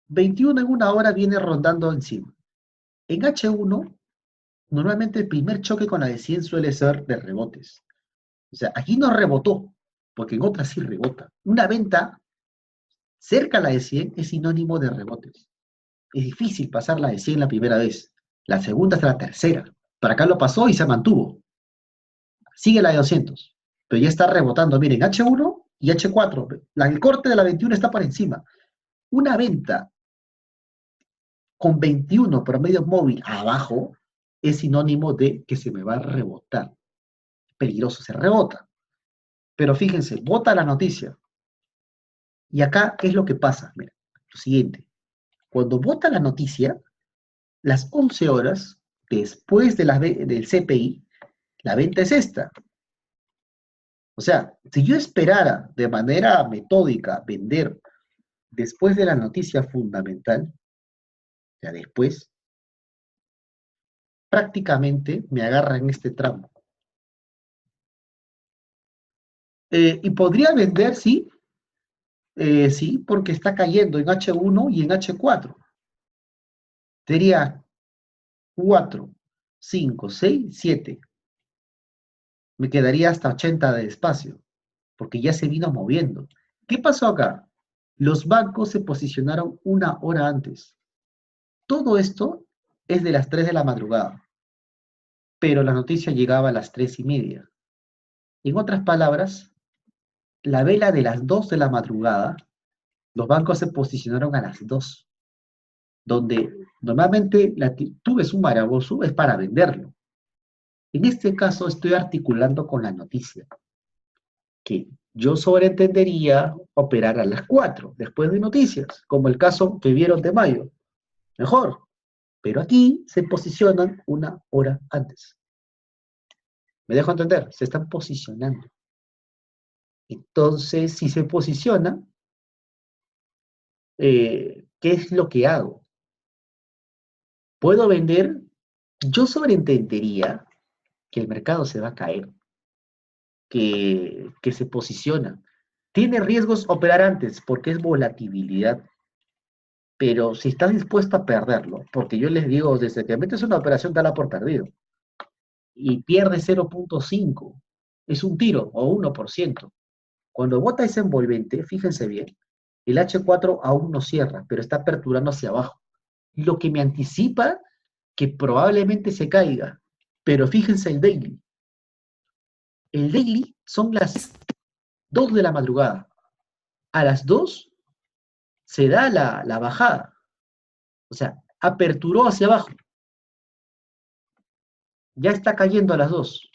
Speaker 1: 21 en una hora viene rondando encima. En H1, normalmente el primer choque con la de 100 suele ser de rebotes. O sea, aquí no rebotó, porque en otras sí rebota. Una venta cerca a la de 100 es sinónimo de rebotes. Es difícil pasar la de 100 la primera vez. La segunda hasta la tercera. Para acá lo pasó y se mantuvo. Sigue la de 200, pero ya está rebotando. Miren, H1 y H4. El corte de la 21 está por encima. Una venta con 21 promedio móvil abajo es sinónimo de que se me va a rebotar. Peligroso, se rebota. Pero fíjense, bota la noticia. Y acá, ¿qué es lo que pasa? Mira, lo siguiente. Cuando bota la noticia, las 11 horas después de del CPI, la venta es esta. O sea, si yo esperara de manera metódica vender después de la noticia fundamental, ya después, prácticamente me agarra en este tramo. Y podría vender, sí, sí, porque está cayendo en H1 y en H4. Sería 4, 5, 6, 7. Me quedaría hasta 80 de espacio, porque ya se vino moviendo. ¿Qué pasó acá? Los bancos se posicionaron una hora antes. Todo esto es de las 3 de la madrugada, pero la noticia llegaba a las 3:30. En otras palabras, la vela de las 2 de la madrugada, los bancos se posicionaron a las 2, donde normalmente tú ves un Marabosu es para venderlo. En este caso estoy articulando con la noticia, que yo sobreentendería operar a las 4, después de noticias, como el caso que vieron de mayo. Mejor, pero aquí se posicionan una hora antes. ¿Me dejo entender? Se están posicionando. Entonces, si se posiciona, ¿qué es lo que hago? Puedo vender, yo sobreentendería que el mercado se va a caer, que se posiciona. Tiene riesgos operar antes porque es volatilidad, pero si estás dispuesto a perderlo, porque yo les digo, desde que metes una operación, dala por perdido, y pierde 0.5, es un tiro o 1%. Cuando bota ese envolvente, fíjense bien, el H4 aún no cierra, pero está aperturando hacia abajo. Lo que me anticipa que probablemente se caiga. Pero fíjense el daily. El daily son las 2 de la madrugada. A las 2 se da la bajada. O sea, aperturó hacia abajo. Ya está cayendo a las 2.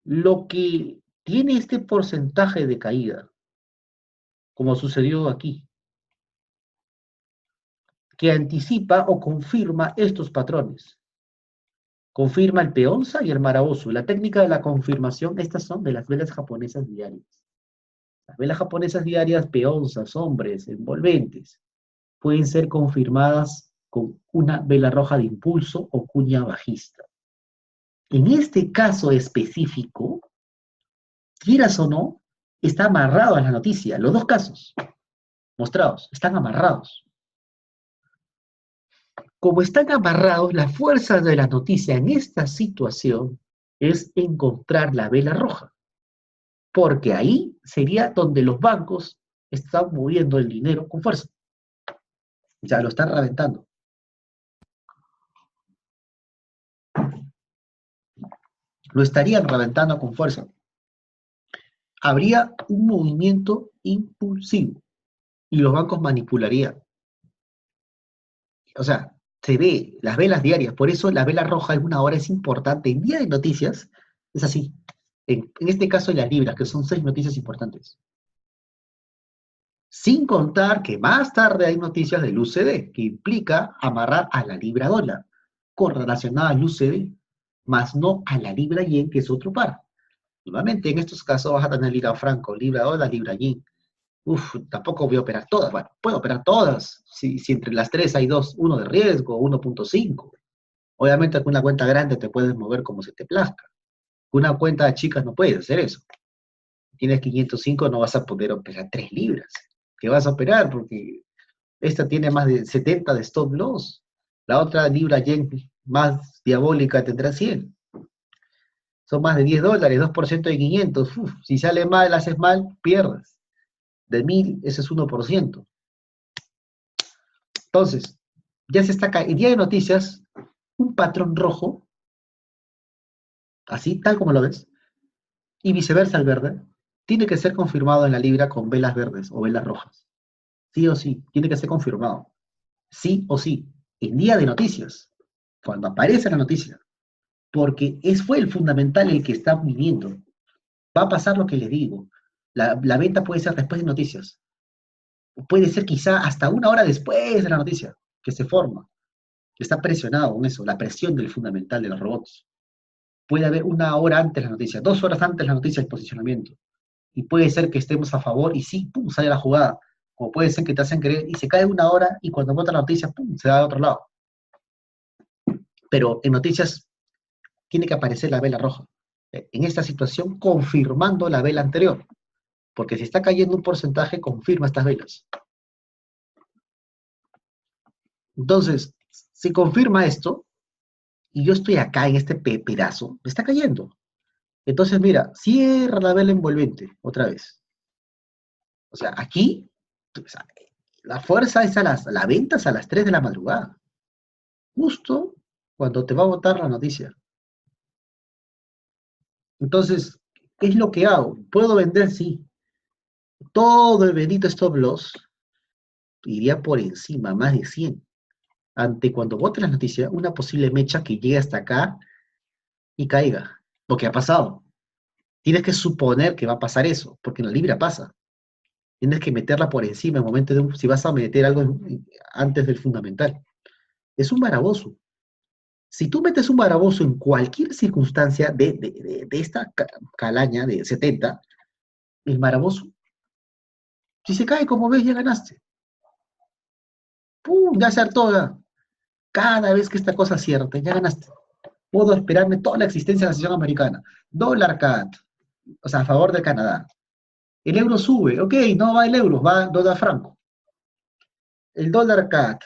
Speaker 1: Lo que tiene este porcentaje de caída, como sucedió aquí, que anticipa o confirma estos patrones. Confirma el peonza y el marabosu. La técnica de la confirmación, estas son de las velas japonesas diarias. Las velas japonesas diarias, peonzas, hombres, envolventes, pueden ser confirmadas con una vela roja de impulso o cuña bajista. En este caso específico, quieras o no, está amarrado a la noticia. Los dos casos mostrados están amarrados. Como están amarrados, la fuerza de la noticia en esta situación es encontrar la vela roja, porque ahí sería donde los bancos están moviendo el dinero con fuerza. Ya lo están reventando. Lo estarían reventando con fuerza. Habría un movimiento impulsivo y los bancos manipularían. O sea, se ve las velas diarias, por eso la vela roja en una hora es importante. En día de noticias es así. En este caso las libras, que son 6 noticias importantes. Sin contar que más tarde hay noticias del UCD, que implica amarrar a la libra dólar, correlacionada al UCD, más no a la libra yen, que es otro par. Nuevamente, en estos casos vas a tener libra franco, libra dólar, libra yen. Uf, tampoco voy a operar todas. Bueno, puedo operar todas. Si entre las tres hay dos, uno de riesgo, 1.5. Obviamente con una cuenta grande te puedes mover como se te plazca. Con una cuenta de chicas no puedes hacer eso. Si tienes 505, no vas a poder operar 3 libras. ¿Qué vas a operar? Porque esta tiene más de 70 de stop loss. La otra libra yen más diabólica tendrá 100. Son más de $10, 2% de 500. Uf, si sale mal, haces mal, pierdes. De 1000, ese es 1%. Entonces, ya se está el día de noticias, un patrón rojo, así tal como lo ves, y viceversa el verde, tiene que ser confirmado en la libra con velas verdes o velas rojas. Sí o sí, tiene que ser confirmado. Sí o sí, en día de noticias, cuando aparece la noticia, porque fue el fundamental el que está viniendo. Va a pasar lo que les digo. La venta puede ser después de noticias. Puede ser quizá hasta una hora después de la noticia que se forma. Está presionado con eso, la presión del fundamental de los robots. Puede haber una hora antes la noticia, 2 horas antes la noticia del posicionamiento. Y puede ser que estemos a favor y sí, pum, sale la jugada. O puede ser que te hacen creer y se cae una hora y cuando vota la noticia, pum, se da al otro lado. Pero en noticias tiene que aparecer la vela roja. En esta situación, confirmando la vela anterior. Porque si está cayendo un porcentaje, confirma estas velas. Entonces, si confirma esto, y yo estoy acá en este pedazo, me está cayendo. Entonces, mira, cierra la vela envolvente otra vez. O sea, aquí, o sea, la fuerza es la venta es a las 3 de la madrugada. Justo cuando te va a votar la noticia. Entonces, ¿qué es lo que hago? ¿Puedo vender? Sí. Todo el bendito stop loss iría por encima, más de 100. Ante cuando vote la noticia, una posible mecha que llegue hasta acá y caiga. Lo que ha pasado. Tienes que suponer que va a pasar eso, porque en la libra pasa. Tienes que meterla por encima en el momento si vas a meter algo antes del fundamental. Es un baraboso. Si tú metes un baraboso en cualquier circunstancia de esta calaña de 70, el baraboso, si se cae como ves, ya ganaste. ¡Pum! Ya se hartó. Ya. Cada vez que esta cosa cierte, ya ganaste. Puedo esperarme toda la existencia de la sesión americana. Dólar CAD, o sea, a favor de Canadá. El euro sube, ok, no va el euro, va dólar franco. El dólar CAD,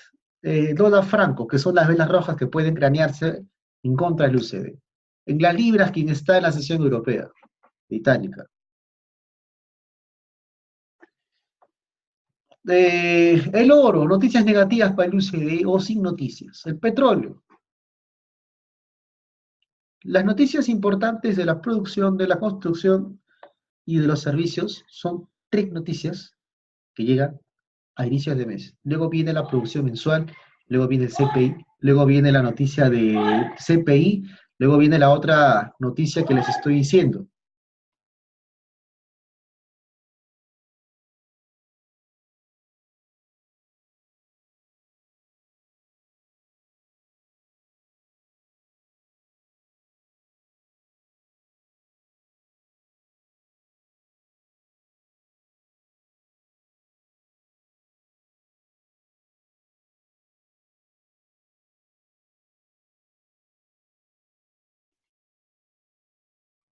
Speaker 1: dólar franco, que son las velas rojas que pueden cranearse en contra del UCD. En las libras, quien está en la sesión europea, británica. El oro, noticias negativas para el UCD o sin noticias. El petróleo. Las noticias importantes de la producción, de la construcción y de los servicios son 3 noticias que llegan a inicios de mes. Luego viene la producción mensual, luego viene el CPI, luego viene la noticia del CPI, luego viene la otra noticia que les estoy diciendo.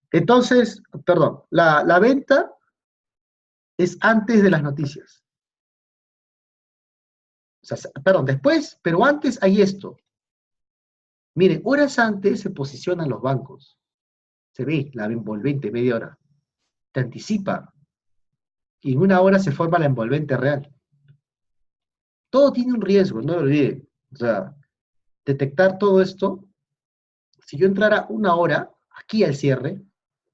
Speaker 1: Entonces, perdón, la venta es antes de las noticias. O sea, perdón, después, pero antes hay esto. Miren, horas antes se posicionan los bancos. Se ve la envolvente media hora. Te anticipa. Y en una hora se forma la envolvente real. Todo tiene un riesgo, no lo olviden. O sea, detectar todo esto, si yo entrara una hora aquí al cierre,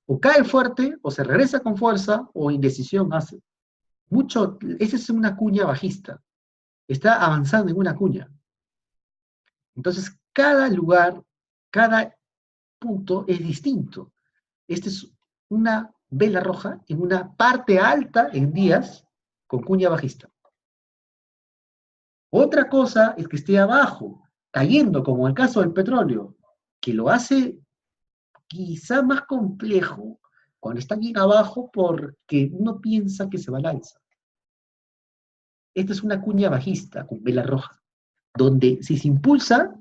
Speaker 1: o cae fuerte, o se regresa con fuerza, o indecisión hace. Mucho, esa es una cuña bajista. Está avanzando en una cuña. Entonces, cada lugar, cada punto es distinto. Esta es una vela roja en una parte alta en días con cuña bajista. Otra cosa es que esté abajo, cayendo, como el caso del petróleo, que lo hace quizá más complejo, Cuando está bien abajo porque uno piensa que se va al alza. Esta es una cuña bajista con vela roja, donde si se impulsa,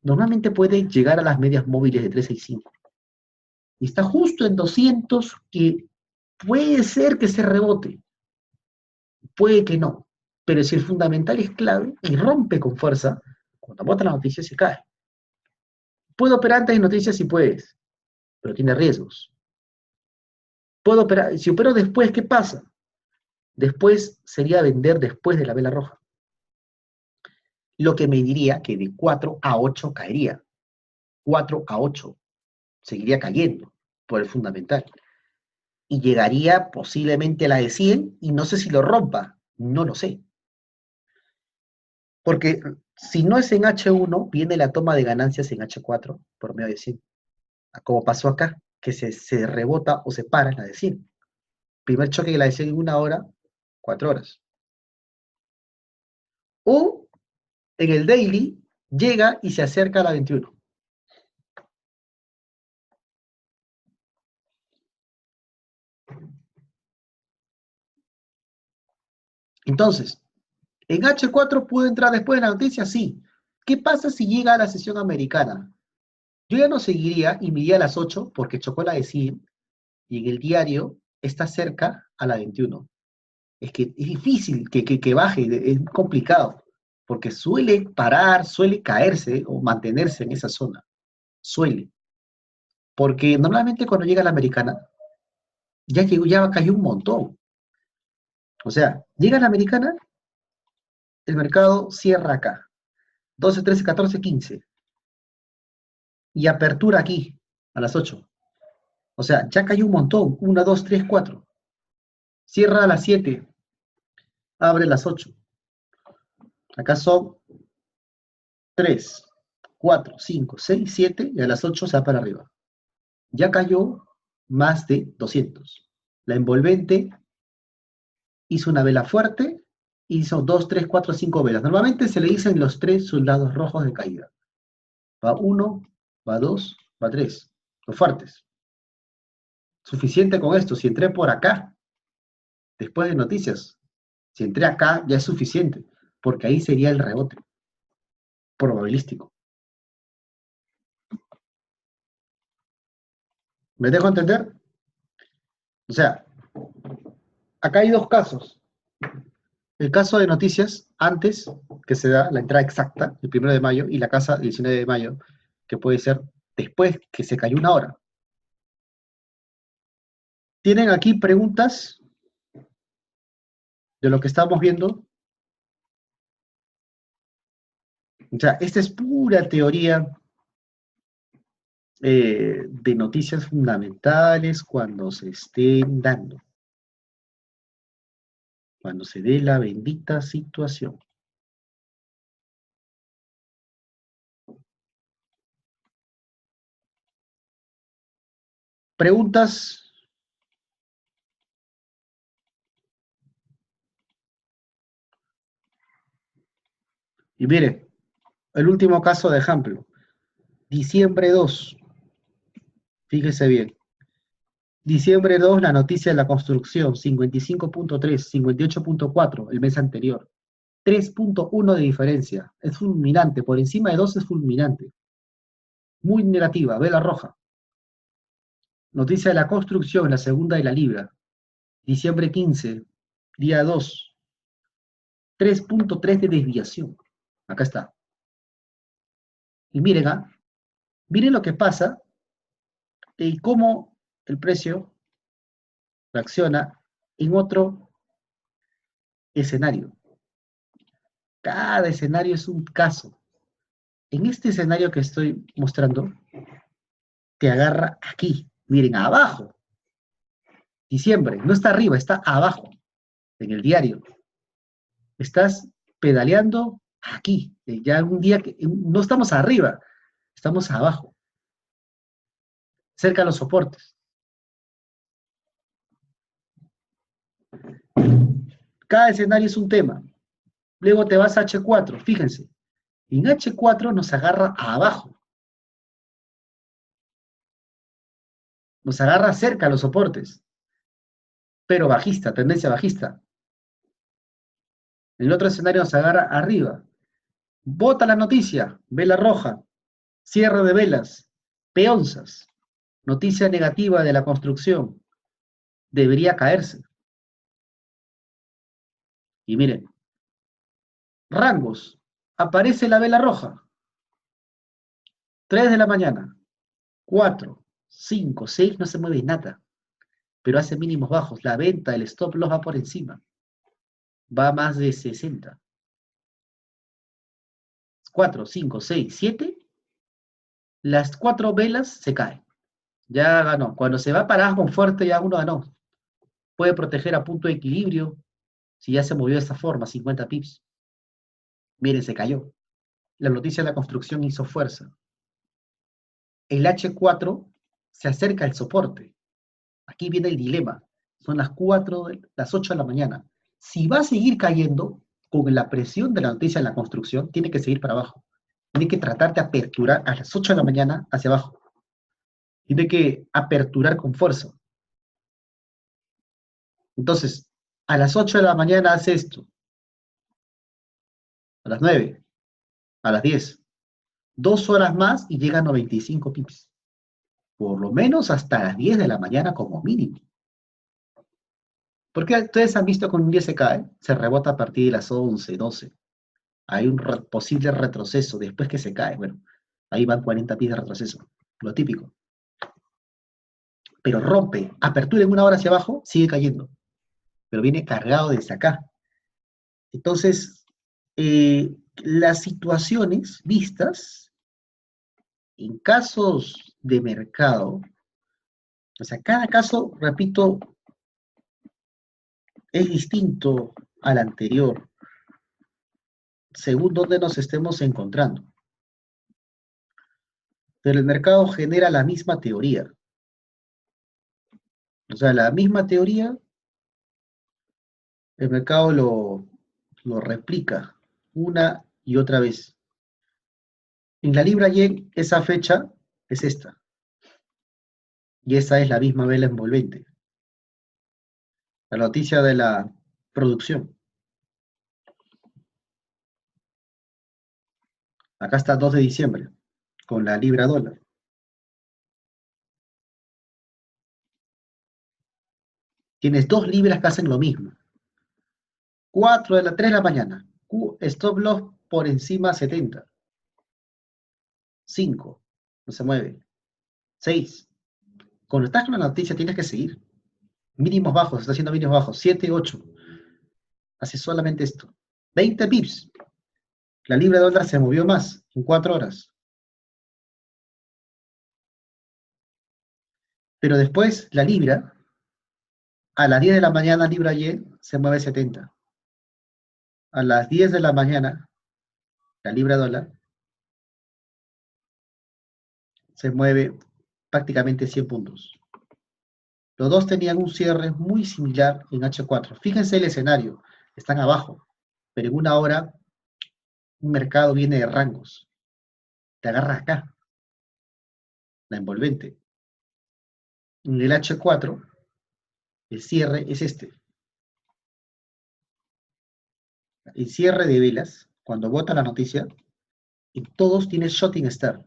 Speaker 1: normalmente puede llegar a las medias móviles de 365. Y está justo en 200 que puede ser que se rebote, puede que no. Pero si el fundamental es clave y rompe con fuerza, cuando bota la noticia se cae. Puedo operar antes de noticias si puedes, pero tiene riesgos. Puedo operar, si opero después, ¿qué pasa? Después sería vender después de la vela roja. Lo que me diría que de 4 a 8 caería. 4 a 8 seguiría cayendo por el fundamental. Y llegaría posiblemente a la de 100 y no sé si lo rompa, no lo sé. Porque si no es en H1, viene la toma de ganancias en H4 por medio de 100. Como pasó acá, que se rebota o se para en la de 100. Primer choque de la de 100 en 1 hora, 4 horas. O en el daily llega y se acerca a la 21. Entonces, ¿en H4 pudo entrar después de la noticia? Sí. ¿Qué pasa si llega a la sesión americana? Yo ya no seguiría y me iría a las 8 porque chocó la de 100 y en el diario está cerca a la 21. Es que es difícil que baje, es complicado, porque suele parar, suele caerse o mantenerse en esa zona. Suele. Porque normalmente cuando llega la americana, ya llegó, ya cayó un montón. O sea, llega la americana, el mercado cierra acá. 12, 13, 14, 15. Y apertura aquí, a las 8. O sea, ya cayó un montón. 1, 2, 3, 4. Cierra a las 7. Abre a las 8. Acá son 3, 4, 5, 6, 7 y a las 8 se va para arriba. Ya cayó más de 200. La envolvente hizo una vela fuerte, hizo 2, 3, 4, 5 velas. Normalmente se le dicen los 3 soldados rojos de caída. Va 1, va 2, va 3. Los fuertes. Suficiente con esto. Si entré por acá, después de noticias, si entré acá ya es suficiente, porque ahí sería el rebote probabilístico. ¿Me dejo entender? O sea, acá hay dos casos. El caso de noticias, antes que se da la entrada exacta, el 1 de mayo, y la casa el 19 de mayo, que puede ser después que se cayó 1 hora. ¿Tienen aquí preguntas de lo que estamos viendo? O sea, esta es pura teoría de noticias fundamentales cuando se estén dando, cuando se dé la bendita situación. ¿Preguntas? Y mire, el último caso de ejemplo, diciembre 2, fíjese bien. Diciembre 2, la noticia de la construcción, 55.3, 58.4 el mes anterior. 3.1 de diferencia. Es fulminante. Por encima de 2 es fulminante. Muy negativa. Vela roja. Noticia de la construcción, la segunda de la libra. Diciembre 15, día 2. 3.3 de desviación. Acá está. Y miren, miren lo que pasa y cómo el precio reacciona en otro escenario. Cada escenario es un caso. En este escenario que estoy mostrando, te agarra aquí, miren, abajo. Diciembre, no está arriba, está abajo, en el diario. Estás pedaleando aquí. Ya un día que no estamos arriba, estamos abajo, cerca de los soportes. Cada escenario es un tema. Luego te vas a H4, fíjense. En H4 nos agarra abajo. Nos agarra cerca a los soportes, pero bajista, tendencia bajista. En el otro escenario nos agarra arriba. Bota la noticia, vela roja, cierre de velas, peonzas, noticia negativa de la construcción, debería caerse. Y miren, rangos, aparece la vela roja, 3 de la mañana, 4, 5, 6, no se mueve nada, pero hace mínimos bajos, la venta, el stop loss va por encima, va a más de 60. 4, 5, 6, 7, las 4 velas se caen. Ya ganó. Cuando se va para con fuerte, ya uno ganó. Puede proteger a punto de equilibrio. Si ya se movió de esta forma, 50 pips. Miren, se cayó. La noticia de la construcción hizo fuerza. El H4 se acerca al soporte. Aquí viene el dilema. Son las 8 de la mañana. Si va a seguir cayendo, con la presión de la noticia de la construcción, tiene que seguir para abajo. Tiene que tratar de aperturar a las 8 de la mañana hacia abajo. Tiene que aperturar con fuerza. Entonces, a las 8 de la mañana hace esto. A las 9, a las 10. 2 horas más y llega a 95 pips. Por lo menos hasta las 10 de la mañana como mínimo. Porque ustedes han visto que un día se cae, se rebota a partir de las 11, 12. Hay un posible retroceso después que se cae. Bueno, ahí van 40 pips de retroceso. Lo típico. Pero rompe, apertura en 1 hora hacia abajo, sigue cayendo. Pero viene cargado desde acá. Entonces, las situaciones vistas en casos de mercado, o sea, cada caso, repito, es distinto al anterior, según dónde nos estemos encontrando. Pero el mercado genera la misma teoría. O sea, la misma teoría, el mercado lo replica una y otra vez. En la libra yen, esa fecha es esta. Y esa es la misma vela envolvente. La noticia de la producción. Acá está 2 de diciembre, con la libra dólar. Tienes 2 libras que hacen lo mismo. 3 de la mañana. Stop loss por encima 70. 5. No se mueve. 6. Cuando estás con la noticia tienes que seguir. Mínimos bajos, está haciendo mínimos bajos. 7, 8. Hace solamente esto. 20 pips. La libra dólar se movió más en 4 horas. Pero después la libra, a las 10 de la mañana, libra yen se mueve 70. A las 10 de la mañana, la libra dólar se mueve prácticamente 100 puntos. Los dos tenían un cierre muy similar en H4. Fíjense el escenario, están abajo, pero en 1 hora un mercado viene de rangos. Te agarra acá, la envolvente. En el H4, el cierre es este. El cierre de velas, cuando vota la noticia, y todos tienen shooting star.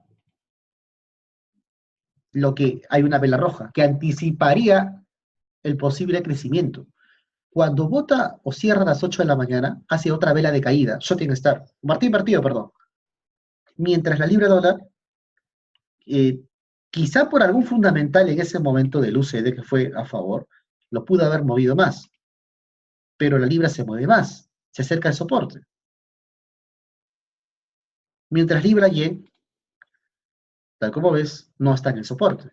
Speaker 1: Lo que hay una vela roja, que anticiparía el posible crecimiento. Cuando vota o cierra a las 8 de la mañana, hace otra vela de caída, shooting star. Martín invertido, perdón. Mientras la libra dólar, quizá por algún fundamental en ese momento del UCD que fue a favor, lo pudo haber movido más. Pero la libra se mueve más, se acerca al soporte. Mientras libra yen, tal como ves, no está en el soporte.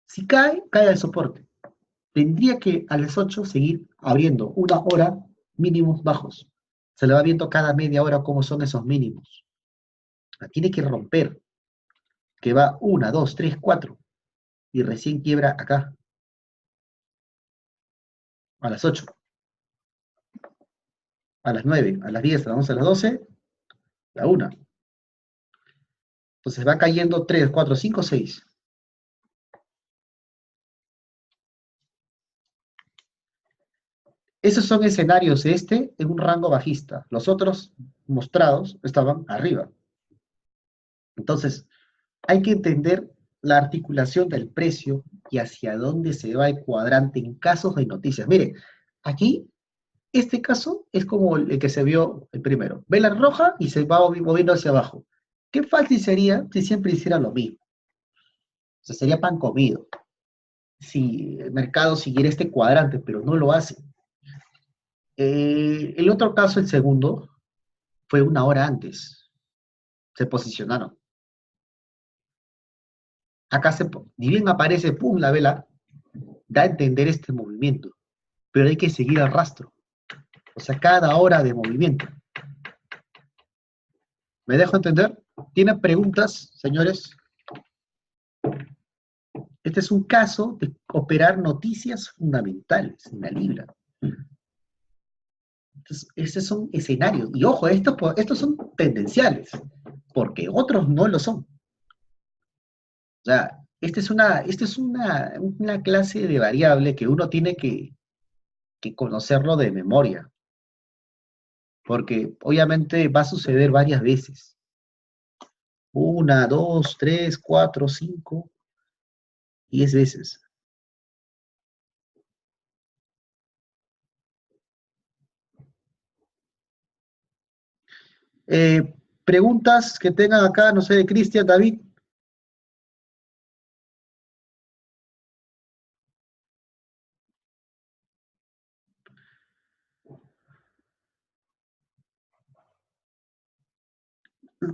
Speaker 1: Si cae, cae al soporte. Tendría que a las 8 seguir abriendo 1 hora mínimos bajos. Se le va viendo cada media hora cómo son esos mínimos. La tiene que romper, que va 1, 2, 3, 4, y recién quiebra acá, a las 8, a las 9, a las 10, a las 11, a las 12, la 1. Entonces va cayendo 3, 4, 5, 6. Esos son escenarios en un rango bajista. Los otros mostrados estaban arriba. Entonces, hay que entender la articulación del precio y hacia dónde se va el cuadrante en casos de noticias. Mire, aquí, este caso es como el que se vio el primero. Vela roja y se va moviendo hacia abajo. Qué fácil sería si siempre hiciera lo mismo. O sea, sería pan comido. Si el mercado siguiera este cuadrante, pero no lo hace. El otro caso, el segundo, fue una hora antes. Se posicionaron. Acá ni bien aparece, pum, la vela, da a entender este movimiento, pero hay que seguir el rastro. O sea, cada hora de movimiento. ¿Me dejo entender? ¿Tienen preguntas, señores? Este es un caso de operar noticias fundamentales en la libra. Entonces, estos son escenarios. Y ojo, estos son tendenciales, porque otros no lo son. O sea, esta es una clase de variable que uno tiene que conocerlo de memoria, porque obviamente va a suceder varias veces. Una, dos, tres, cuatro, cinco, 10 veces. Preguntas que tengan acá, no sé, Cristian, David.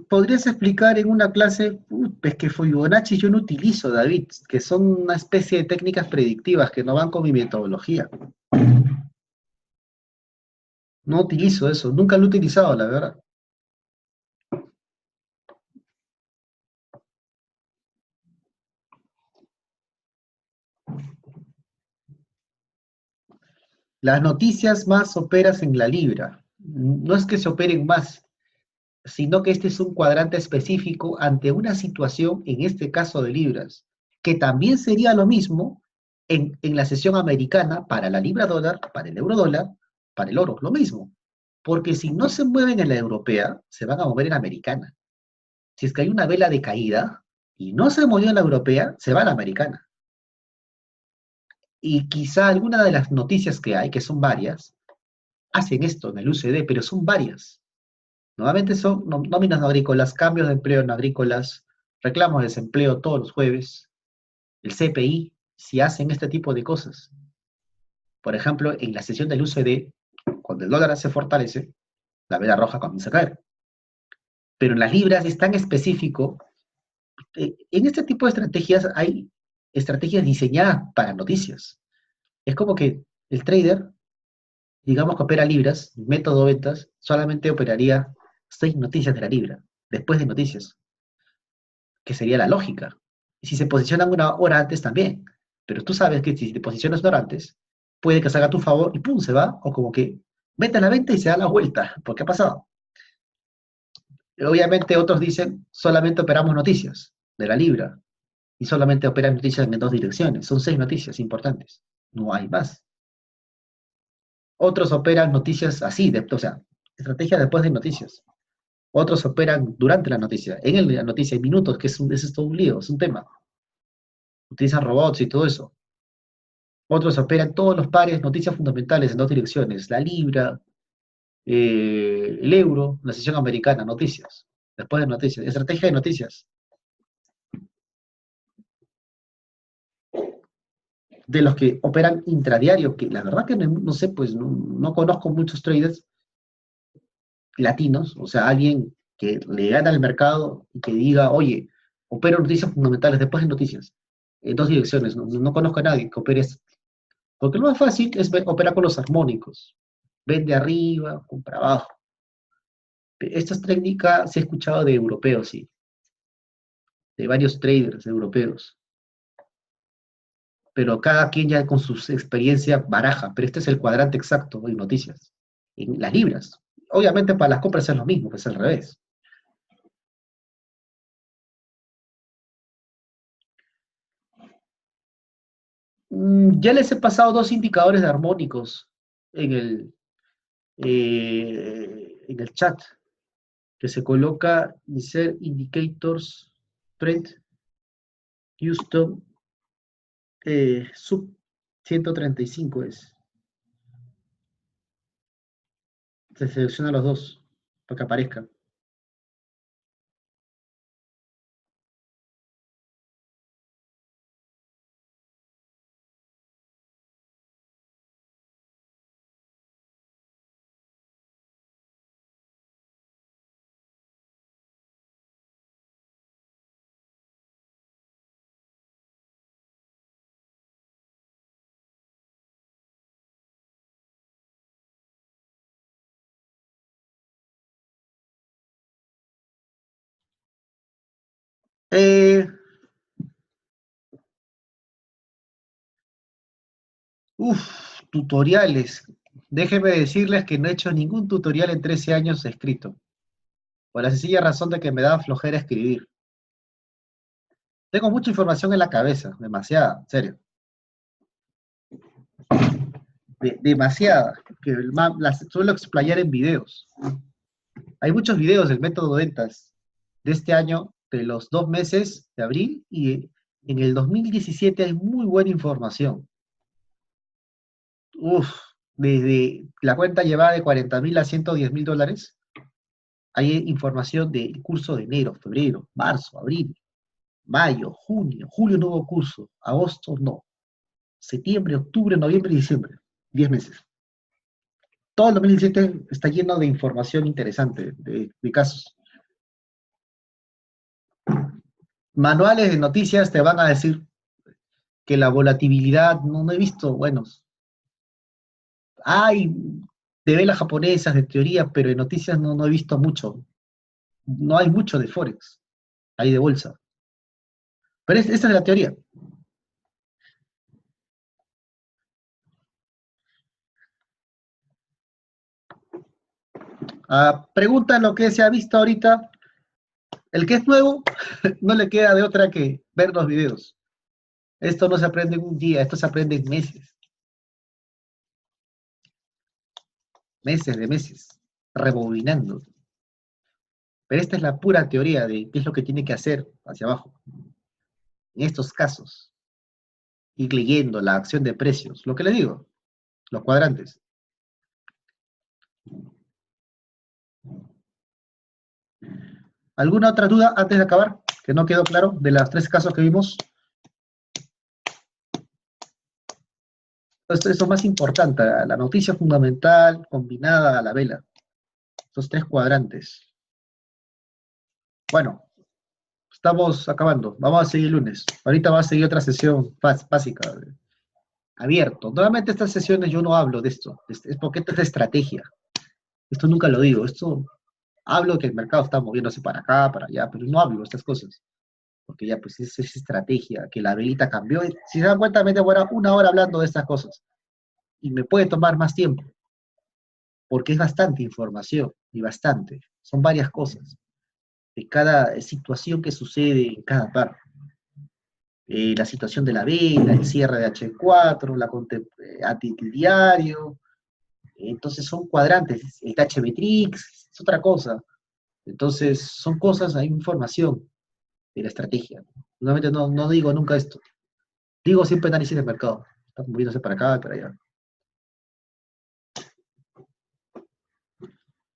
Speaker 1: ¿Podrías explicar en una clase, es que Fibonacci yo no utilizo, David, que son una especie de técnicas predictivas que no van con mi metodología? No utilizo eso, nunca lo he utilizado, la verdad. Las noticias más operas en la libra. No es que se operen más, sino que este es un cuadrante específico ante una situación, en este caso de libras, que también sería lo mismo en la sesión americana para la libra dólar, para el euro dólar, para el oro, lo mismo. Porque si no se mueven en la europea, se van a mover en la americana. Si es que hay una vela de caída y no se movió en la europea, se va a la americana. Y quizá alguna de las noticias que hay, que son varias, hacen esto en el UCD, pero son varias. Nuevamente son nóminas no agrícolas, cambios de empleo no agrícolas, reclamos de desempleo todos los jueves, el CPI, si hacen este tipo de cosas. Por ejemplo, en la sesión del UCD, cuando el dólar se fortalece, la vela roja comienza a caer. Pero en las libras es tan específico. En este tipo de estrategias hay estrategias diseñadas para noticias. Es como que el trader, digamos que opera libras, método ventas, solamente operaría 6 noticias de la libra, después de noticias, que sería la lógica. Y si se posicionan una hora antes también, pero tú sabes que si te posicionas una hora antes, puede que salga a tu favor y pum, se va, o como que mete a la venta y se da la vuelta. ¿Por qué ha pasado? Obviamente otros dicen, solamente operamos noticias de la libra, y solamente operan noticias en 2 direcciones. Son 6 noticias importantes. No hay más. Otros operan noticias así, o sea, estrategia después de noticias. Otros operan durante la noticia. La noticia hay minutos, que ese es todo un lío, es un tema. Utilizan robots y todo eso. Otros operan todos los pares, noticias fundamentales en 2 direcciones. La libra, el euro, la sesión americana, noticias. Después de noticias. Estrategia de noticias. De los que operan intradiario, que la verdad que no sé, pues no conozco muchos traders latinos, o sea, alguien que le gana al mercado y que diga, oye, opero noticias fundamentales después de noticias, en 2 direcciones, no conozco a nadie que opere esto. Porque lo más fácil es operar con los armónicos, vende arriba, compra abajo. Esta técnica se ha escuchado de europeos, sí, de varios traders europeos, pero cada quien ya con su experiencia baraja, pero este es el cuadrante exacto de noticias, en las libras. Obviamente para las compras es lo mismo, pues es al revés. Ya les he pasado 2 indicadores de armónicos. en el chat, que se coloca insert indicators print Houston sub 135 es. Se selecciona los dos para que aparezcan. Eh, Tutoriales. Déjenme decirles que no he hecho ningún tutorial en 13 años escrito, por la sencilla razón de que me da flojera escribir. Tengo mucha información en la cabeza, demasiada, en serio. Demasiada, que las suelo explayar en videos. Hay muchos videos del método Dentas de este año, de los 2 meses de abril, y en el 2017 hay muy buena información. Uf, desde la cuenta llevada de 40.000 a $110.000, hay información del curso de enero, febrero, marzo, abril, mayo, junio. Julio no hubo curso, agosto no. Septiembre, octubre, noviembre y diciembre. 10 meses. Todo el 2017 está lleno de información interesante, de casos. Manuales de noticias te van a decir que la volatilidad, no he visto buenos. Hay de velas japonesas, de teoría, pero de noticias no he visto mucho. No hay mucho de Forex, hay de bolsa. Pero esa es la teoría. Pregunta lo que se ha visto ahorita. El que es nuevo, no le queda de otra que ver los videos. Esto no se aprende en un día, esto se aprende en meses. Meses de meses, rebobinando. Pero esta es la pura teoría de qué es lo que tiene que hacer hacia abajo. En estos casos, ir leyendo la acción de precios, lo que les digo, los cuadrantes. ¿Alguna otra duda antes de acabar? Que no quedó claro de los 3 casos que vimos. Esto es lo más importante, la noticia fundamental combinada a la vela. Estos 3 cuadrantes. Bueno, estamos acabando. Vamos a seguir el lunes. Ahorita va a seguir otra sesión básica, abierto. Nuevamente estas sesiones yo no hablo de esto. Es porque esto es de estrategia. Esto nunca lo digo. Esto hablo que el mercado está moviéndose para acá, para allá, pero no hablo de estas cosas. Porque ya pues es estrategia, que la velita cambió. Si se dan cuenta, me demora 1 hora hablando de estas cosas. Y me puede tomar más tiempo, porque es bastante información, y bastante. Son varias cosas, de cada situación que sucede en cada par. La situación de la vela, el cierre de H4, el diario. Entonces son cuadrantes, el THMetrix, es otra cosa. Entonces son cosas, hay información de la estrategia. Nuevamente no digo nunca esto. Digo siempre análisis del mercado. Está moviéndose para acá, para allá.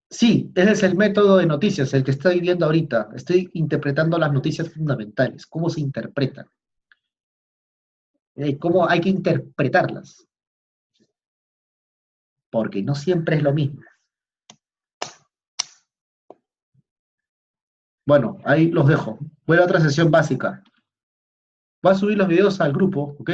Speaker 1: Sí, ese es el método de noticias, el que estoy viendo ahorita. Estoy interpretando las noticias fundamentales, cómo se interpretan, cómo hay que interpretarlas, porque no siempre es lo mismo. Bueno, ahí los dejo. Voy a otra sesión básica. Voy a subir los videos al grupo, ¿ok?